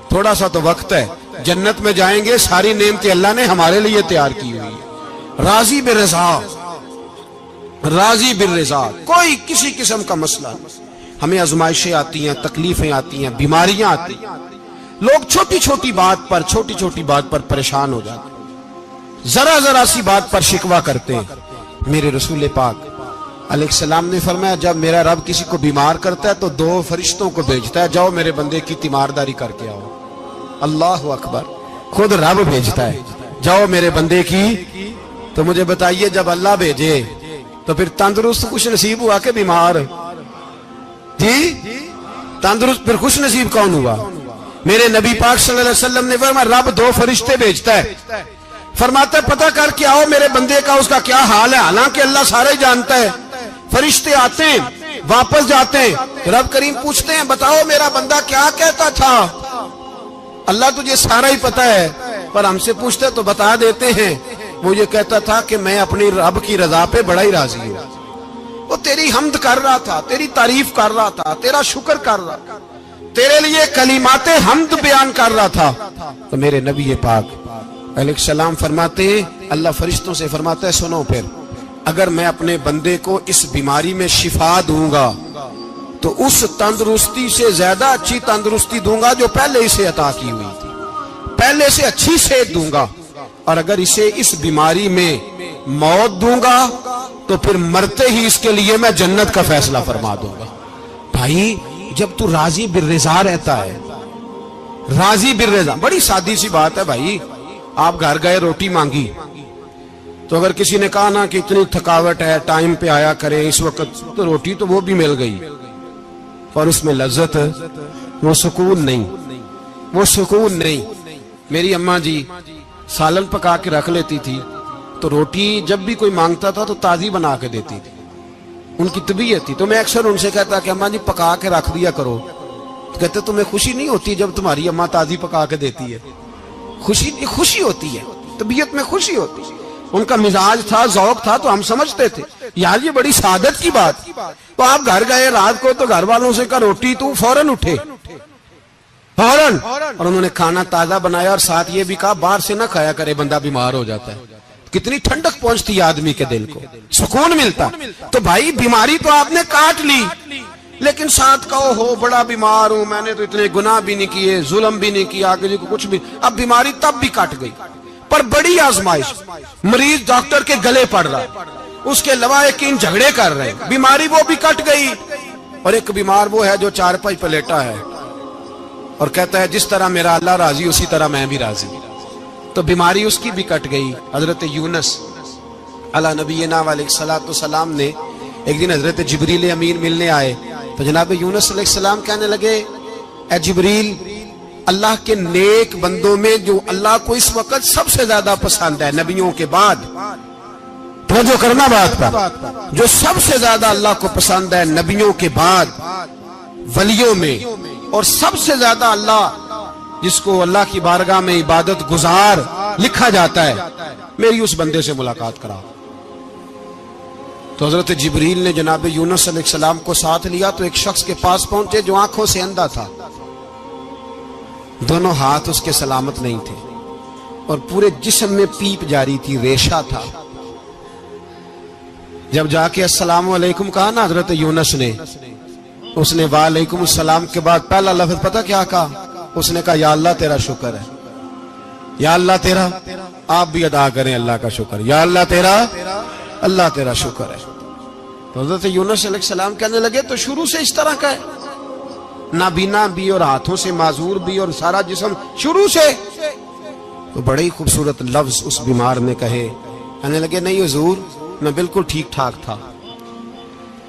تھوڑا سا تو وقت ہے، جنت میں جائیں گے، ساری نعمتیں اللہ نے ہمارے لیے تیار کی ہوئی ہے. راضی بالرضا، راضی بالرضا، کوئی کسی قسم کا مسئلہ نہیں. ہمیں آزمائشیں آتی ہیں، تکلیفیں آتی ہیں، بیماریاں آتی ہیں، لوگ چھوٹی چھوٹی بات پر پریشان ہو جاتے ہیں، ذرا سی بات پر شکوہ کرتے ہیں. میرے رسول پاک علیہ السلام نے فرمایا جب میرا رب کسی کو بیمار کرتا ہے تو 2 فرشتوں کو بھیجتا ہے، جاؤ میرے بندے کی تیمارداری کر کے آؤ. اللہ اکبر، خود رب بھیجتا ہے جاؤ میرے بندے کی. تو مجھے بتائیے جب اللہ بھیجے تو پھر تندرست خوش نصیب ہوا کہ بیمار؟ جی تندرست پھر خوش نصیب کون ہوا؟ میرے نبی پاک صلی اللہ علیہ وسلم نے فرمایا رب 2 فرشتے بھیجتا ہے، فرماتا ہے پتہ کر کے آؤ میرے بندے کا اس کا کیا حال ہے. حالانکہ اللہ سارے جانتا ہے. فرشتے آتے ہیں، واپس جاتے ہیں، رب کریم پوچھتے ہیں بتاؤ میرا بندہ کیا کہتا تھا؟ اللہ تجھے سارا ہی پتہ ہے، پر ہم سے پوچھتے تو بتا دیتے ہیں. وہ یہ کہتا تھا کہ میں اپنی رب کی رضا پہ بڑا ہی راضی ہوں. وہ تیری حمد کر رہا تھا، تیری تعریف کر رہا تھا، تیرا شکر کر رہا تھا، تیرے لیے کلمات حمد بیان کر رہا تھا. تو میرے نبی پاک علیہ السلام فرماتے ہیں، اللہ فرشتوں سے فرماتا ہے سنو پھر اگر میں اپنے بندے کو اس بیماری میں شفا دوں گا تو اس تندرستی سے زیادہ اچھی تندرستی دوں گا جو پہلے اسے عطا کی ہوئی تھی، پہلے سے اچھی صحت دوں گا. اور اگر اسے اس بیماری میں موت دوں گا تو پھر مرتے ہی اس کے لیے میں جنت کا فیصلہ فرما دوں گا. بھائی جب تو راضی بالرضا رہتا ہے، راضی بالرضا، بڑی سادی سی بات ہے بھائی. آپ گھر گئے روٹی مانگی تو اگر کسی نے کہا نا کہ اتنی تھکاوٹ ہے ٹائم پہ آیا کریں اس وقت، تو روٹی تو وہ بھی مل گئی اور اس میں لذت، وہ سکون نہیں، وہ سکون نہیں. میری اماں جی سالن پکا کے رکھ لیتی تھی تو روٹی جب بھی کوئی مانگتا تھا تو تازی بنا کے دیتی تھی، ان کی طبیعت تھی. تو میں اکثر ان سے کہتا کہ اماں جی پکا کے رکھ دیا کرو. تو کہتے تمہیں خوشی نہیں ہوتی جب تمہاری اماں تازی پکا کے دیتی ہے؟ خوشی ہوتی ہے، طبیعت میں خوشی ہوتی ہے. ان کا مزاج تھا، ذوق تھا، تو ہم سمجھتے تھے یار یہ بڑی سعادت کی بات. تو آپ گھر گئے رات کو تو گھر والوں سے کہا روٹی، تو فوراً اٹھے فوراً، اور انہوں نے کھانا تازہ بنایا اور ساتھ یہ بھی کہا باہر سے نہ کھایا کرے بندہ بیمار ہو جاتا ہے. کتنی ٹھنڈک پہنچتی ہے آدمی کے دل کو، سکون ملتا. تو بھائی بیماری تو آپ نے کاٹ لی، لیکن ساتھ کہو ہو بڑا بیمار ہوں، میں نے تو اتنے گناہ بھی نہیں کیے، ظلم بھی نہیں کیا، کسی کو کچھ بھی. اب بیماری تب بھی کٹ گئی، پر بڑی آزمائش. مریض ڈاکٹر کے گلے پڑ رہا، اس کے لواحقین جھگڑے کر رہے، بیماری وہ بھی کٹ گئی. اور ایک بیمار وہ ہے جو چارپائی پہ لیٹا ہے اور کہتا ہے جس طرح میرا اللہ راضی اسی طرح میں بھی راضی. تو بیماری اس کی بھی کٹ گئی. حضرت یونس علی نبینا علیہ الصلوۃ والسلام نے ایک دن حضرت جبریل امین ملنے آئے تو جناب یونس علیہ السلام کہنے لگے اے جبریل اللہ کے نیک بندوں میں جو اللہ کو اس وقت سب سے زیادہ پسند ہے نبیوں کے بعد، توجہ کرنا بات پر، جو سب سے زیادہ اللہ کو پسند ہے نبیوں کے بعد ولیوں میں، اور سب سے زیادہ اللہ جس کو اللہ کی بارگاہ میں عبادت گزار لکھا جاتا ہے، میری اس بندے سے ملاقات کرا۔ تو حضرت جبریل نے جناب یونس علیہ السلام کو ساتھ لیا تو ایک شخص کے پاس پہنچے جو آنکھوں سے اندھا تھا، دونوں ہاتھ اس کے سلامت نہیں تھے اور پورے جسم میں پیپ جاری تھی، ریشہ تھا۔ جب جا کے السلام علیکم کہا نا حضرت یونس نے، اس نے وعلیکم السلام کے بعد پہلا لفظ پتہ کیا کہا؟ اس نے کہا یا اللہ تیرا شکر ہے، یا اللہ تیرا، آپ بھی ادا کریں اللہ کا شکر، یا اللہ تیرا، اللہ تیرا شکر ہے۔ تو حضرت یونس علیہ السلام کہنے لگے تو شروع سے اس طرح کا ہے، نابینا بھی اور ہاتھوں سے معذور بھی اور سارا جسم شروع سے؟ تو بڑے ہی خوبصورت لفظ اس بیمار نے کہے، کہنے لگے نہیں حضور میں بالکل ٹھیک ٹھاک تھا،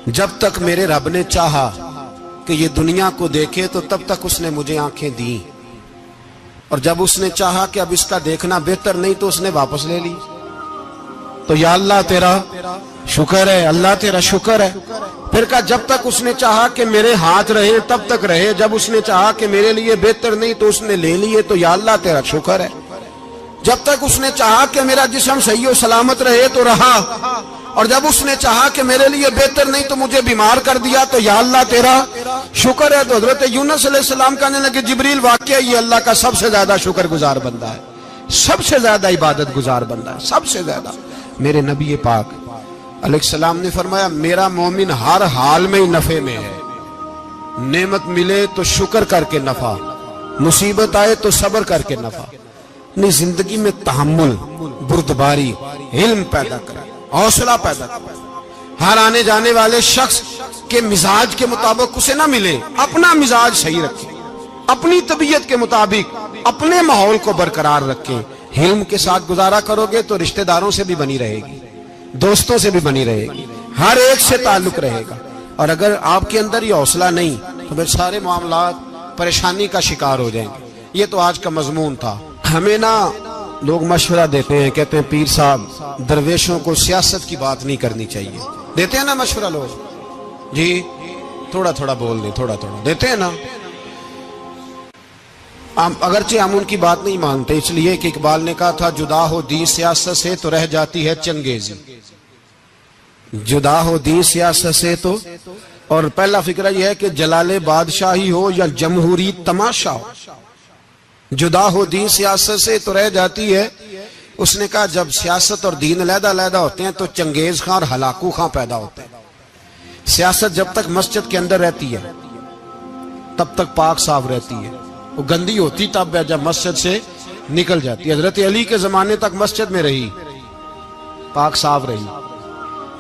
جب تک میرے رب نے چاہا کہ یہ دنیا کو دیکھے تو تب تک اس نے مجھے آنکھیں دیں، اور جب اس نے چاہا کہ اب اس کا دیکھنا بہتر نہیں تو اس نے واپس لے لی۔ تو یا اللہ تیرا شکر ہے، اللہ تیرا شکر ہے۔ پھر کہا جب تک اس نے چاہا کہ میرے ہاتھ رہے تب تک رہے، جب اس نے چاہا کہ میرے لیے بہتر نہیں تو اس نے لے لیے، تو یا اللہ تیرا شکر ہے۔ جب تک اس نے چاہا کہ میرا جسم صحیح و سلامت رہے تو رہا، اور جب اس نے چاہا کہ میرے لیے بہتر نہیں تو مجھے بیمار کر دیا، تو یا اللہ تیرا شکر ہے۔ تو حضرت یونس علیہ السلام کہنے لگے جبریل واقعی یہ اللہ کا سب سے زیادہ شکر گزار بندہ ہے، سب سے زیادہ عبادت گزار بندہ ہے، سب سے زیادہ۔ میرے نبی پاک علیہ السلام نے فرمایا میرا مومن ہر حال میں نفع میں ہے، نعمت ملے تو شکر کر کے نفع، مصیبت آئے تو صبر کر کے نفع، اپنی زندگی میں تحمل، بردباری، علم پیدا کرے، حوصلہ پیدا کرے۔ ہر آنے جانے والے شخص کے مزاج کے مطابق اسے نہ ملے، اپنا مزاج صحیح رکھے، اپنی طبیعت کے مطابق اپنے ماحول کو برقرار رکھیں۔ علم کے ساتھ گزارا کرو گے تو رشتہ داروں سے بھی بنی رہے گی، دوستوں سے بھی بنی رہے گی، ہر ایک سے تعلق رہے گا۔ اور اگر آپ کے اندر یہ حوصلہ نہیں تو پھر سارے معاملات پریشانی کا شکار ہو جائیں گے۔ یہ تو آج کا مضمون تھا۔ ہمیں نا لوگ مشورہ دیتے ہیں، کہتے ہیں پیر صاحب درویشوں کو سیاست کی بات نہیں کرنی چاہیے، دیتے ہیں نا مشورہ لوگ، جی تھوڑا تھوڑا بول دیں، تھوڑا تھوڑا دیتے ہیں نا۔ اگرچہ ہم ان کی بات نہیں مانتے، اس لیے کہ اقبال نے کہا تھا جدا ہو دین سیاست سے تو رہ جاتی ہے چنگیزی، جدا ہو دین سیاست سے تو، اور پہلا فکرہ یہ ہے کہ جلال بادشاہی ہو یا جمہوری تماشا ہو، جدا ہو دین سیاست سے تو رہ جاتی ہے۔ اس نے کہا جب سیاست اور دین علیحدہ علیحدہ ہوتے ہیں تو چنگیز خان اور ہلاکو خان پیدا ہوتے ہیں۔ سیاست جب تک مسجد کے اندر رہتی ہے تب تک پاک صاف رہتی ہے، وہ گندی ہوتی تب ہے جب مسجد سے نکل جاتی ہے۔ حضرت علی کے زمانے تک مسجد میں رہی، پاک صاف رہی،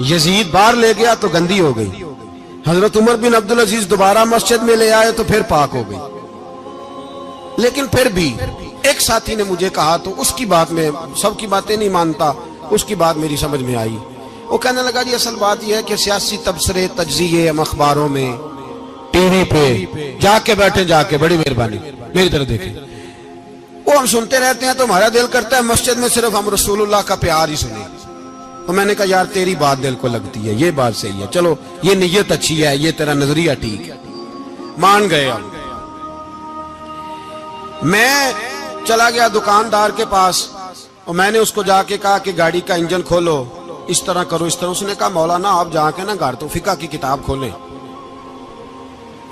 یزید باہر لے گیا تو گندی ہو گئی، حضرت عمر بن عبدالعزیز دوبارہ مسجد میں لے آئے تو پھر پاک ہو گئی۔ لیکن پھر بھی ایک ساتھی نے مجھے کہا تو اس کی بات میں سب کی باتیں نہیں مانتا، اس کی بات میری سمجھ میں آئی۔ وہ کہنے لگا جی اصل بات یہ ہے کہ سیاسی تبصرے تجزیے ہم اخباروں میں ٹی وی پہ جا کے بیٹھے، جا کے بڑی مہربانی میری طرف دیکھیں، وہ ہم سنتے رہتے ہیں تو ہمارا دل کرتا ہے مسجد میں صرف ہم رسول اللہ کا پیار ہی سنیں۔ تو میں نے کہا یار تیری بات دل کو لگتی ہے، یہ بات صحیح ہے، چلو یہ نیت اچھی ہے، یہ تیرا نظریہ ٹھیک ہے، مان گئے ہم۔ میں چلا گیا دکاندار کے پاس اور میں نے اس کو جا کے کہا کہ گاڑی کا انجن کھولو، اس طرح کرو، اس طرح۔ اس نے کہا مولانا آپ جا کے نا گھر تو فقہ کی کتاب کھولیں،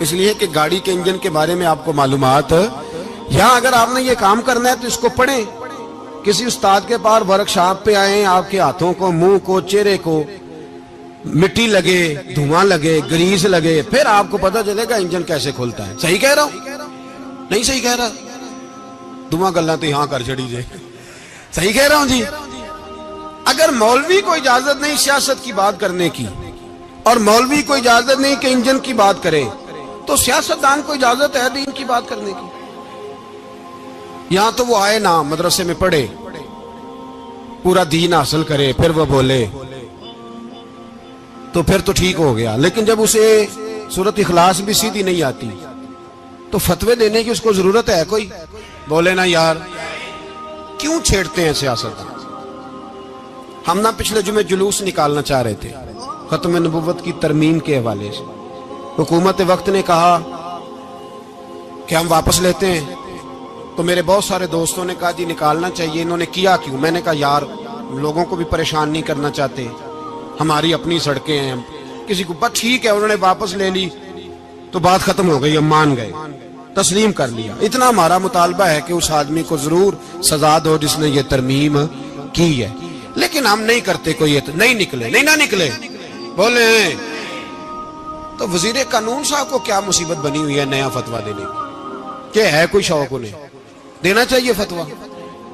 اس لیے کہ گاڑی کے انجن کے بارے میں آپ کو معلومات، یہاں اگر آپ نے یہ کام کرنا ہے تو اس کو پڑھیں، کسی استاد کے پاس ورکشاپ پہ آئیں، آپ کے ہاتھوں کو، منہ کو، چہرے کو مٹی لگے، دھواں لگے، گریس لگے، پھر آپ کو پتہ چلے گا انجن کیسے کھلتا ہے۔ صحیح کہہ رہا ہوں؟ نہیں صحیح کہہ رہا؟ دعا گلہ تو یہاں کر چڑی جائے، صحیح کہہ رہا ہوں جی؟ اگر مولوی کو اجازت نہیں سیاست کی بات کرنے کی، اور مولوی کو اجازت نہیں کہ انجن کی بات کرے، تو سیاستدان کو اجازت ہے دین کی بات کرنے کی؟ یہاں تو وہ آئے نا مدرسے میں پڑھے، پورا دین حاصل کرے، پھر وہ بولے، تو تو پھر تو ٹھیک ہو گیا، لیکن جب اسے سورت اخلاص بھی سیدھی نہیں آتی تو فتوے دینے کی اس کو ضرورت ہے کوئی؟ بولے نا یار، کیوں چھیڑتے ہیں سیاست؟ ہم نہ پچھلے جمعے جلوس نکالنا چاہ رہے تھے ختم نبوت کی ترمیم کے حوالے سے، حکومت وقت نے کہا کہ ہم واپس لیتے ہیں، تو میرے بہت سارے دوستوں نے کہا جی نکالنا چاہیے، انہوں نے کیا کیوں؟ میں نے کہا یار لوگوں کو بھی پریشان نہیں کرنا چاہتے، ہماری اپنی سڑکیں ہیں، کسی کو بس ٹھیک ہے، انہوں نے واپس لے لی تو بات ختم ہو گئی، ہم مان گئے، تسلیم کر لیا۔ اتنا ہمارا مطالبہ ہے کہ اس آدمی کو ضرور سزا دو جس نے یہ ترمیم کی ہے، لیکن ہم نہیں کرتے، کوئی نہیں نکلے، نہیں نہ نکلے بولے ہیں۔ تو وزیر قانون صاحب کو کیا مصیبت بنی ہوئی ہے نیا فتویٰ دینے کی؟ کہ ہے کوئی شوق انہیں دینا چاہیے فتویٰ؟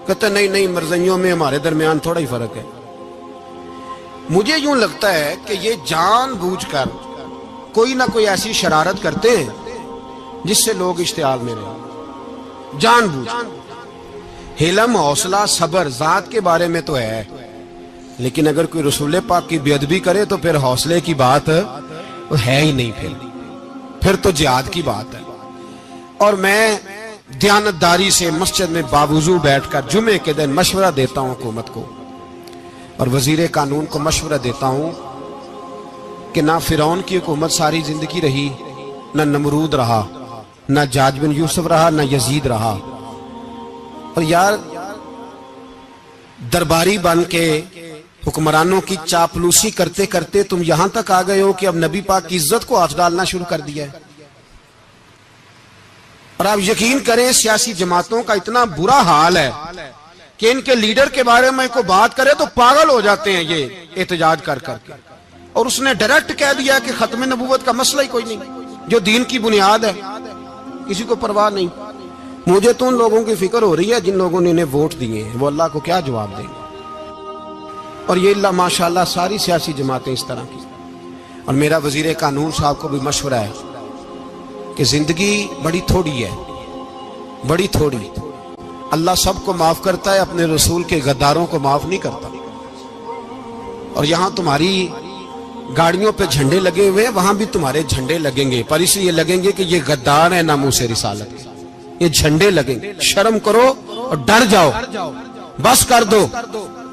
کہتے نہیں مرضیوں میں ہمارے درمیان تھوڑا ہی فرق ہے۔ مجھے یوں لگتا ہے کہ یہ جان بوجھ کر کوئی نہ کوئی ایسی شرارت کرتے ہیں جس سے لوگ اشتعال میں رہیں، جان بوجھ۔ حلم، حوصلہ، صبر ذات کے بارے میں تو ہے، لیکن اگر کوئی رسول پاک کی بے ادبی کرے تو پھر حوصلے کی بات ہے ہی نہیں، پھر تو جہاد کی بات ہے۔ اور میں دیانتداری سے مسجد میں باوضو بیٹھ کر جمعے کے دن مشورہ دیتا ہوں حکومت کو اور وزیر قانون کو مشورہ دیتا ہوں کہ نہ فرعون کی حکومت ساری زندگی رہی، نہ نمرود رہا، نہ جاج بن یوسف رہا، نہ یزید رہا، اور یار درباری بن کے حکمرانوں کی چاپلوسی کرتے کرتے تم یہاں تک آ گئے ہو کہ اب نبی پاک کی عزت کو ہاتھ ڈالنا شروع کر دیا ہے۔ اور آپ یقین کریں سیاسی جماعتوں کا اتنا برا حال ہے کہ ان کے لیڈر کے بارے میں کوئی بات کرے تو پاگل ہو جاتے ہیں یہ احتجاج کر کر کے، اور اس نے ڈائریکٹ کہہ دیا کہ ختم نبوت کا مسئلہ ہی کوئی نہیں، جو دین کی بنیاد ہے، کسی کو پرواہ نہیں۔ مجھے تو ان لوگوں کی فکر ہو رہی ہے جن لوگوں نے انہیں ووٹ دیے ہیں، وہ اللہ کو کیا جواب دیں گے۔ اور یہ اللہ ماشاءاللہ ساری سیاسی جماعتیں اس طرح کی۔ اور میرا وزیر قانون صاحب کو بھی مشورہ ہے کہ زندگی بڑی تھوڑی ہے، بڑی تھوڑی، اللہ سب کو معاف کرتا ہے، اپنے رسول کے غداروں کو معاف نہیں کرتا۔ اور یہاں تمہاری گاڑیوں پہ جھنڈے لگے ہوئے ہیں، وہاں بھی تمہارے جھنڈے لگیں گے، پر اس لیے لگیں گے کہ یہ غدار ہے ناموس رسالت کے، یہ جھنڈے لگیں گے۔ شرم کرو اور ڈر جاؤ، بس کر دو،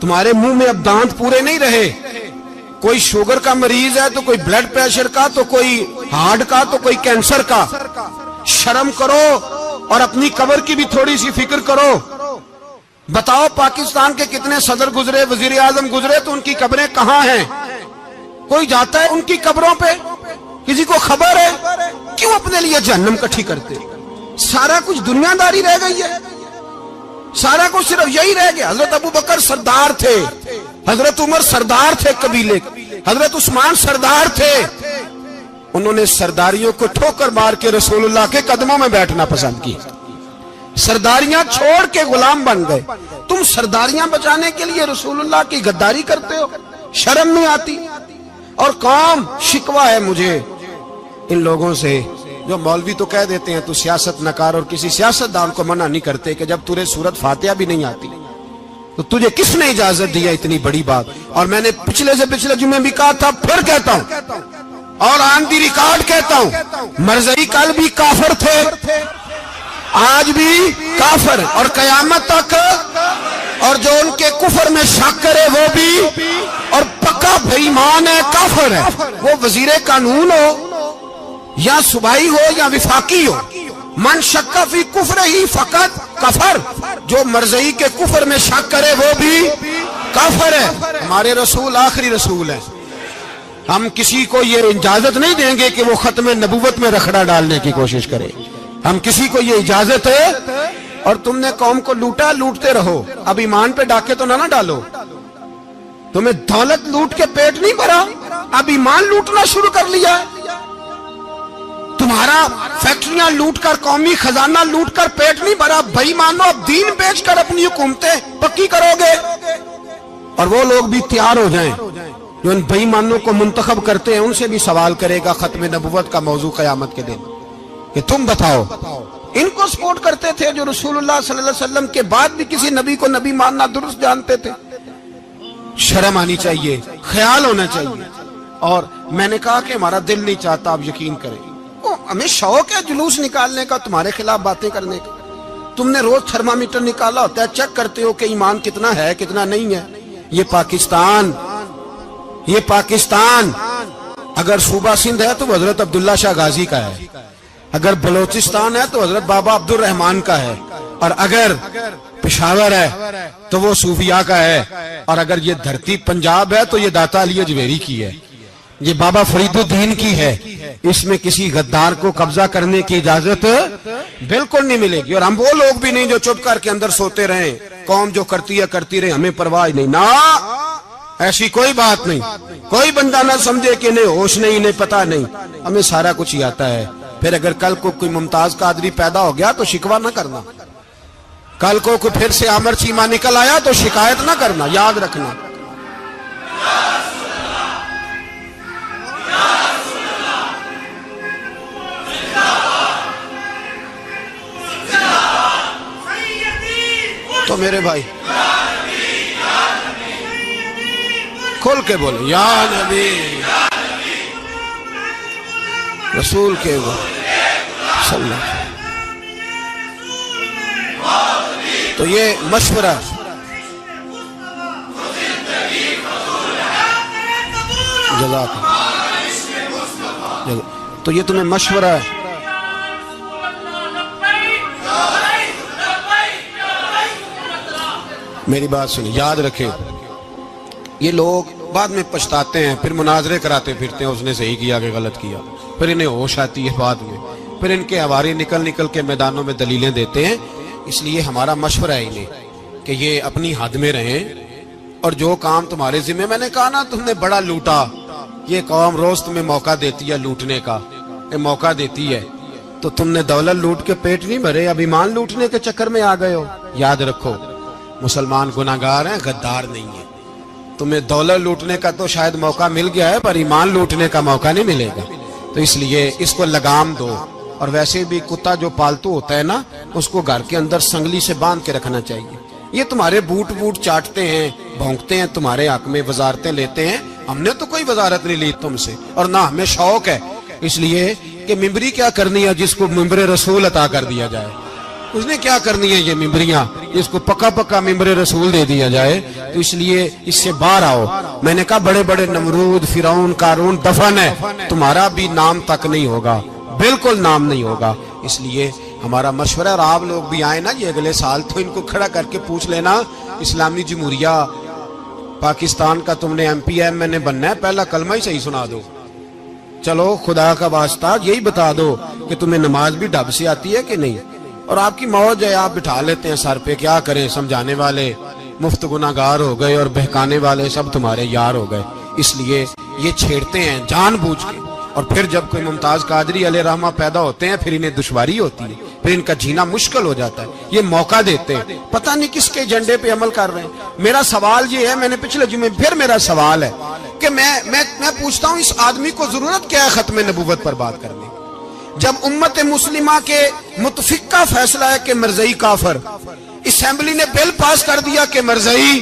تمہارے منہ میں اب دانت پورے نہیں رہے۔ کوئی شوگر کا مریض ہے تو کوئی بلڈ پریشر کا، تو کوئی ہارٹ کا، تو کوئی کینسر کا۔ شرم کرو اور اپنی قبر کی بھی تھوڑی سی فکر کرو۔ بتاؤ پاکستان کے کتنے صدر گزرے، وزیر اعظم گزرے، تو ان کی قبریں کہاں ہیں؟ کوئی جاتا ہے ان کی قبروں پہ؟ کسی کو خبر ہے؟ کیوں اپنے لیے جہنم کٹھی کرتے؟ سارا کچھ دنیا داری رہ گئی ہے، سارا کچھ صرف یہی رہ گیا۔ حضرت ابو بکر سردار تھے، حضرت عمر سردار تھے قبیلے، حضرت عثمان سردار تھے، انہوں نے سرداریوں کو ٹھوکر مار کے رسول اللہ کے قدموں میں بیٹھنا پسند کی، سرداریاں چھوڑ کے غلام بن گئے۔ تم سرداریاں بچانے کے لیے رسول اللہ کی غداری کرتے ہو، شرم نہیں آتی؟ اور قوم شکوہ ہے مجھے ان لوگوں سے جو مولوی تو کہہ دیتے ہیں تو سیاست نکار، اور کسی سیاستدان کو منع نہیں کرتے کہ جب تجھے سورت فاتحہ بھی نہیں آتی تو تجھے کس نے اجازت دیا اتنی بڑی بات؟ اور میں نے پچھلے سے پچھلے جمعے بھی کہا تھا، پھر کہتا ہوں اور آن دی ریکارڈ کہتا ہوں، مرزائی کل بھی کافر تھے، آج بھی کافر، اور قیامت تک، اور جو ان کے کفر میں شک کرے وہ بھی، اور پکا بے ایمان ہے، کافر ہے۔ وہ وزیر قانون ہو یا صوبائی ہو یا وفاقی ہو، من شک فی کفر ہی فقط کفر، جو مرزائی کے کفر میں شک کرے وہ بھی کافر ہے۔ ہمارے رسول آخری رسول ہے، ہم کسی کو یہ اجازت نہیں دیں گے کہ وہ ختم نبوت میں رکھڑا ڈالنے کی کوشش کرے، ہم کسی کو یہ اجازت ہے۔ اور تم نے قوم کو لوٹا، لوٹتے رہو، اب ایمان پہ ڈاکے تو نہ ڈالو۔ تمہیں دولت لوٹ کے پیٹ نہیں بھرا، اب ایمان لوٹنا شروع کر لیا ہے۔ تمہارا فیکٹریاں لوٹ کر، قومی خزانہ لوٹ کر پیٹ نہیں بھرا، بھائی مانو اب دین بیچ کر اپنی حکومتیں پکی کرو گے۔ اور وہ لوگ بھی تیار ہو جائیں جو ان بھائی مانوں کو منتخب کرتے ہیں، ان سے بھی سوال کرے گا ختم نبوت کا موضوع قیامت کے دن کہ تم بتاؤ، ان کو سپورٹ کرتے تھے جو رسول اللہ صلی اللہ علیہ وسلم کے بعد بھی کسی نبی کو نبی ماننا درست جانتے تھے؟ شرم آنی چاہیے، خیال ہونا چاہیے اور میں نے کہا کہ ہمارا دل نہیں چاہتا، آپ یقین کریں، ہمیں شوق ہے جلوس نکالنے کا، تمہارے خلاف باتیں کرنے کا۔ تم نے روز تھرمامیٹر نکالا ہوتا ہے، چیک کرتے ہو کہ ایمان کتنا ہے کتنا نہیں ہے۔ یہ پاکستان اگر صوبہ سندھ ہے تو وہ حضرت عبداللہ شاہ غازی کا ہے، اگر بلوچستان ہے تو حضرت بابا عبد الرحمان کا ہے، اور اگر پشاور ہے تو وہ صوفیاء کا ہے، اور اگر یہ دھرتی پنجاب ہے تو یہ داتا علی اجویری کی ہے، یہ بابا فرید الدین کی ہے۔ اس میں کسی غدار کو قبضہ کرنے کی اجازت بالکل نہیں ملے گی، اور ہم وہ لوگ بھی نہیں جو چپ کر کے اندر سوتے رہیں، قوم جو کرتی ہے کرتی رہے، ہمیں پرواہ نہیں، نہ ایسی کوئی بات نہیں۔ کوئی بندہ نہ سمجھے کہ انہیں ہوش نہیں، انہیں پتہ نہیں، ہمیں سارا کچھ ہی آتا ہے۔ پھر اگر کل کو کوئی ممتاز قادری پیدا ہو گیا تو شکوہ نہ کرنا، کل کو کوئی پھر سے عامر چیمہ نکل آیا تو شکایت نہ کرنا، یاد رکھنا۔ تو میرے بھائی کھل کے بولے یا نبی رسول کے صلی اللہ۔ تو یہ مشورہ، جزاک اللہ، تو یہ تمہیں مشورہ ہے۔ میری بات سنیں، یاد رکھیں، یہ لوگ بعد میں پچھتاتے ہیں، پھر مناظرے کراتے پھرتے ہیں، اس نے صحیح کیا کہ غلط کیا، پھر انہیں ہوش آتی ہے بعد میں، پھر ان کے حواری نکل نکل کے میدانوں میں دلیلیں دیتے ہیں۔ اس لیے ہمارا مشورہ ہے انہیں کہ یہ اپنی حد میں رہیں، اور جو کام تمہارے ذمہ، میں نے کہا نا تم نے بڑا لوٹا، یہ قوم روز تمہیں موقع دیتی ہے لوٹنے کا، یہ موقع دیتی ہے، تو تم نے دولت لوٹ کے پیٹ نہیں بھرے، اب ایمان لوٹنے کے چکر میں آ گئے ہو۔ یاد رکھو، مسلمان گناہگار ہیں، غدار نہیں ہیں۔ تمہیں دولت لوٹنے کا تو شاید موقع مل گیا ہے، پر ایمان لوٹنے کا موقع نہیں ملے گا، تو اس لیے اس کو لگام دو۔ اور ویسے بھی کتا جو پالتو ہوتا ہے نا، اس کو گھر کے اندر سنگلی سے باندھ کے رکھنا چاہیے۔ یہ تمہارے بوٹ چاٹتے ہیں، بھونکتے ہیں، تمہارے حق میں وزارتیں لیتے ہیں، ہم نے تو کوئی وزارت نہیں لی تم سے، اور نہ ہمیں شوق ہے اس لیے کہ ممبری کیا کرنی ہے جس کو ممبر رسول عطا کر دیا جائے، اس نے کیا کرنی ہے یہ ممبریاں جس کو پکا پکا ممبر رسول دے دیا جائے، تو اس لیے اس سے باہر آؤ۔ میں نے کہا بڑے بڑے نمرود، فرعون، قارون دفن ہے، تمہارا بھی نام تک نہیں ہوگا، بالکل نام نہیں ہوگا۔ اس لیے ہمارا مشورہ، اور آپ لوگ بھی آئے نا یہ اگلے سال، تو ان کو کھڑا کر کے پوچھ لینا، اسلامی جمہوریہ پاکستان کا تم نے ایم پی ایم نے بننا ہے، پہلا کلمہ ہی صحیح سنا دو، چلو خدا کا واسطہ یہی بتا دو کہ تمہیں نماز بھی ڈھب سے آتی ہے کہ نہیں، اور آپ کی موج ہے، آپ بٹھا لیتے ہیں سر پہ، کیا کریں، سمجھانے والے مفت گناہگار ہو گئے اور بہکانے والے سب تمہارے یار ہو گئے۔ اس لیے یہ چھیڑتے ہیں جان بوجھ کے، اور پھر جب کوئی ممتاز قادری علیہ رحمہ پیدا ہوتے ہیں پھر انہیں دشواری ہوتی ہے، پھر ان کا جینا مشکل ہو جاتا ہے، یہ موقع دیتے ہیں، پتہ نہیں کس کے ایجنڈے پہ عمل کر رہے ہیں۔ میرا سوال یہ ہے، میں نے پچھلے جمعے پھر میرا سوال ہے کہ میں پوچھتا ہوں اس آدمی کو ضرورت کیا ہے ختم نبوت پر بات کرنے، جب امت مسلمہ کے متفق کا فیصلہ ہے کہ مرزائی کافر، اسمبلی نے بل پاس کر دیا کہ مرزائی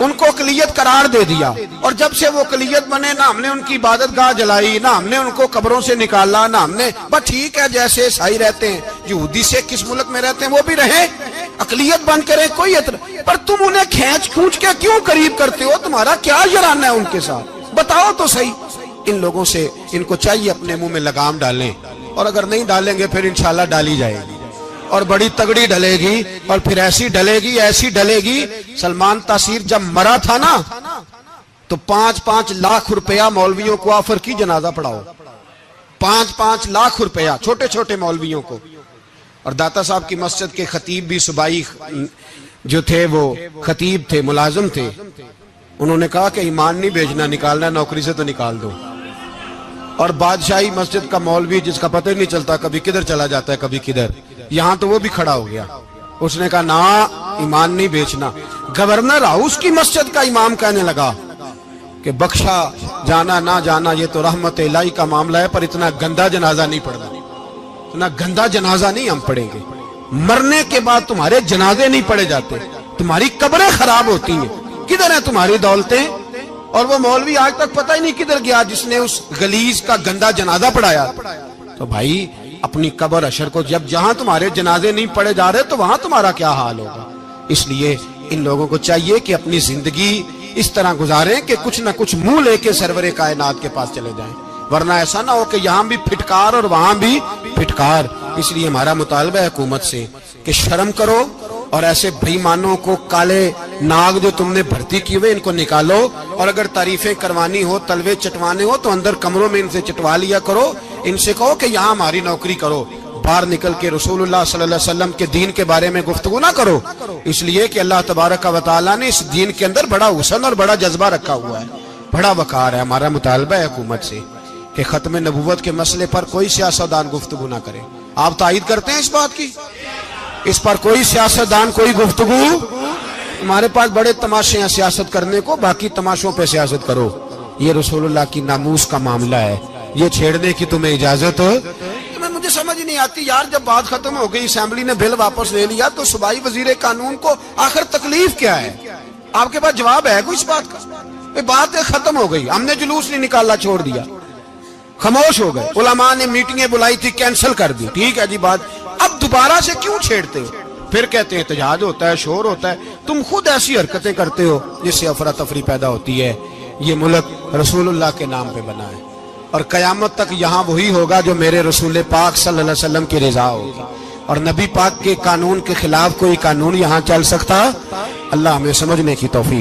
ان کو اقلیت قرار دے دیا، اور جب سے وہ اقلیت بنے نہ ہم نے ان کی عبادت گاہ جلائی، نہ ہم نے ان کو قبروں سے نکالا، نہ ہم نے، بس ٹھیک ہے جیسے عیسائی رہتے ہیں، یہودی سے کس ملک میں رہتے ہیں وہ بھی رہیں، اقلیت بن کے رہے، کوئی اعتراض، پر تم انہیں کھینچ کھونچ کے کیوں قریب کرتے ہو؟ تمہارا کیا جرانہ ہے ان کے ساتھ؟ بتاؤ تو صحیح۔ ان لوگوں سے ان کو چاہیے اپنے منہ میں لگام ڈالیں، اور اگر نہیں ڈالیں گے پھر انشاءاللہ ڈالی جائے گی، اور بڑی تگڑی ڈلے گی، اور پھر ایسی ڈلے گی۔ سلمان تاثیر جب مرا تھا نا تو 5-5 لاکھ روپیہ مولویوں کو آفر کی جنازہ پڑھاؤ، 5-5 لاکھ روپیہ چھوٹے چھوٹے مولویوں کو۔ اور داتا صاحب کی مسجد کے خطیب بھی صوبائی جو تھے وہ خطیب تھے، ملازم تھے، انہوں نے کہا کہ ایمان نہیں بیچنا، نکالنا نوکری سے تو نکال دو۔ اور بادشاہی مسجد کا مولوی جس کا پتہ ہی نہیں چلتا، کبھی کدھر چلا جاتا ہے کبھی کدھر، یہاں تو وہ بھی کھڑا ہو گیا، اس نے کہا نا ایمان نہیں بیچنا۔ گورنر ہاؤس کی مسجد کا امام کہنے لگا کہ بخشا جانا نہ جانا یہ تو رحمت الہی کا معاملہ ہے، پر اتنا گندا جنازہ نہیں پڑھنا، اتنا گندا جنازہ نہیں ہم پڑھیں گے، مرنے کے بعد تمہارے جنازے نہیں پڑھے جاتے، تمہاری قبریں خراب ہوتی ہیں، کدھر ہیں تمہاری دولتیں؟ اور وہ مولوی آج تک پتہ ہی نہیں کدھر گیا جس نے اس غلیظ کا گندا جنازہ پڑھایا. تو بھائی اپنی قبر اشر کو جب جہاں تمہارے جنازے نہیں پڑھے جا رہے تو وہاں تمہارا کیا حال ہوگا. اس لیے ان لوگوں کو چاہیے کہ اپنی زندگی اس طرح گزاریں کہ کچھ نہ کچھ منہ لے کے سرور کائنات کے پاس چلے جائیں، ورنہ ایسا نہ ہو کہ یہاں بھی پھٹکار اور وہاں بھی پھٹکار. اس لیے ہمارا مطالبہ ہے حکومت سے کہ شرم کرو اور ایسے بے ایمانوں کو کالے ناگ جو تم نے بھرتی کی ہوئے ان کو نکالو، اور اگر تعریفیں کروانی ہو تلوے چٹوانے ہو تو اندر کمروں میں ان سے چٹوا لیا کرو. ان سے کہو کہ یہاں ہماری نوکری کرو، باہر نکل کے رسول اللہ صلی اللہ علیہ وسلم کے دین کے بارے میں گفتگو نہ کرو. اس لیے کہ اللہ تبارک و تعالیٰ نے اس دین کے اندر بڑا حسن اور بڑا جذبہ رکھا ہوا ہے، بڑا وقار ہے. ہمارا مطالبہ ہے حکومت سے کہ ختم نبوت کے مسئلے پر کوئی سیاستدان گفتگو نہ کرے. آپ تائید کرتے ہیں اس بات کی؟ اس پر کوئی سیاستدان کوئی گفتگو. ہمارے پاس بڑے تماشے ہیں سیاست کرنے کو، باقی تماشوں پہ سیاست کرو. یہ رسول اللہ کی ناموس کا معاملہ ہے، یہ چھیڑنے کی تمہیں اجازت ہو. مجھے سمجھ نہیں آتی یار، جب بات ختم ہو گئی اسمبلی نے بل واپس لے لیا تو صوبائی وزیر قانون کو آخر تکلیف کیا ہے؟ آپ کے پاس جواب ہے کوئی اس بات کا؟ بات ختم ہو گئی، ہم نے جلوس نہیں نکالنا، چھوڑ دیا، خاموش ہو گئے. علماء نے میٹنگیں بلائی تھی کینسل کر دی، ٹھیک ہے جی بات. اب دوبارہ سے کیوں چھیڑتے ہو؟ پھر کہتے ہیں احتجاج ہوتا ہے، شور ہوتا ہے. تم خود ایسی حرکتیں کرتے ہو جس سے افراتفری پیدا ہوتی ہے. یہ ملک رسول اللہ کے نام پہ بنا ہے اور قیامت تک یہاں وہی ہوگا جو میرے رسول پاک صلی اللہ علیہ وسلم کی رضا ہوگی، اور نبی پاک کے قانون کے خلاف کوئی قانون یہاں چل سکتا؟ اللہ ہمیں سمجھنے کی توفیق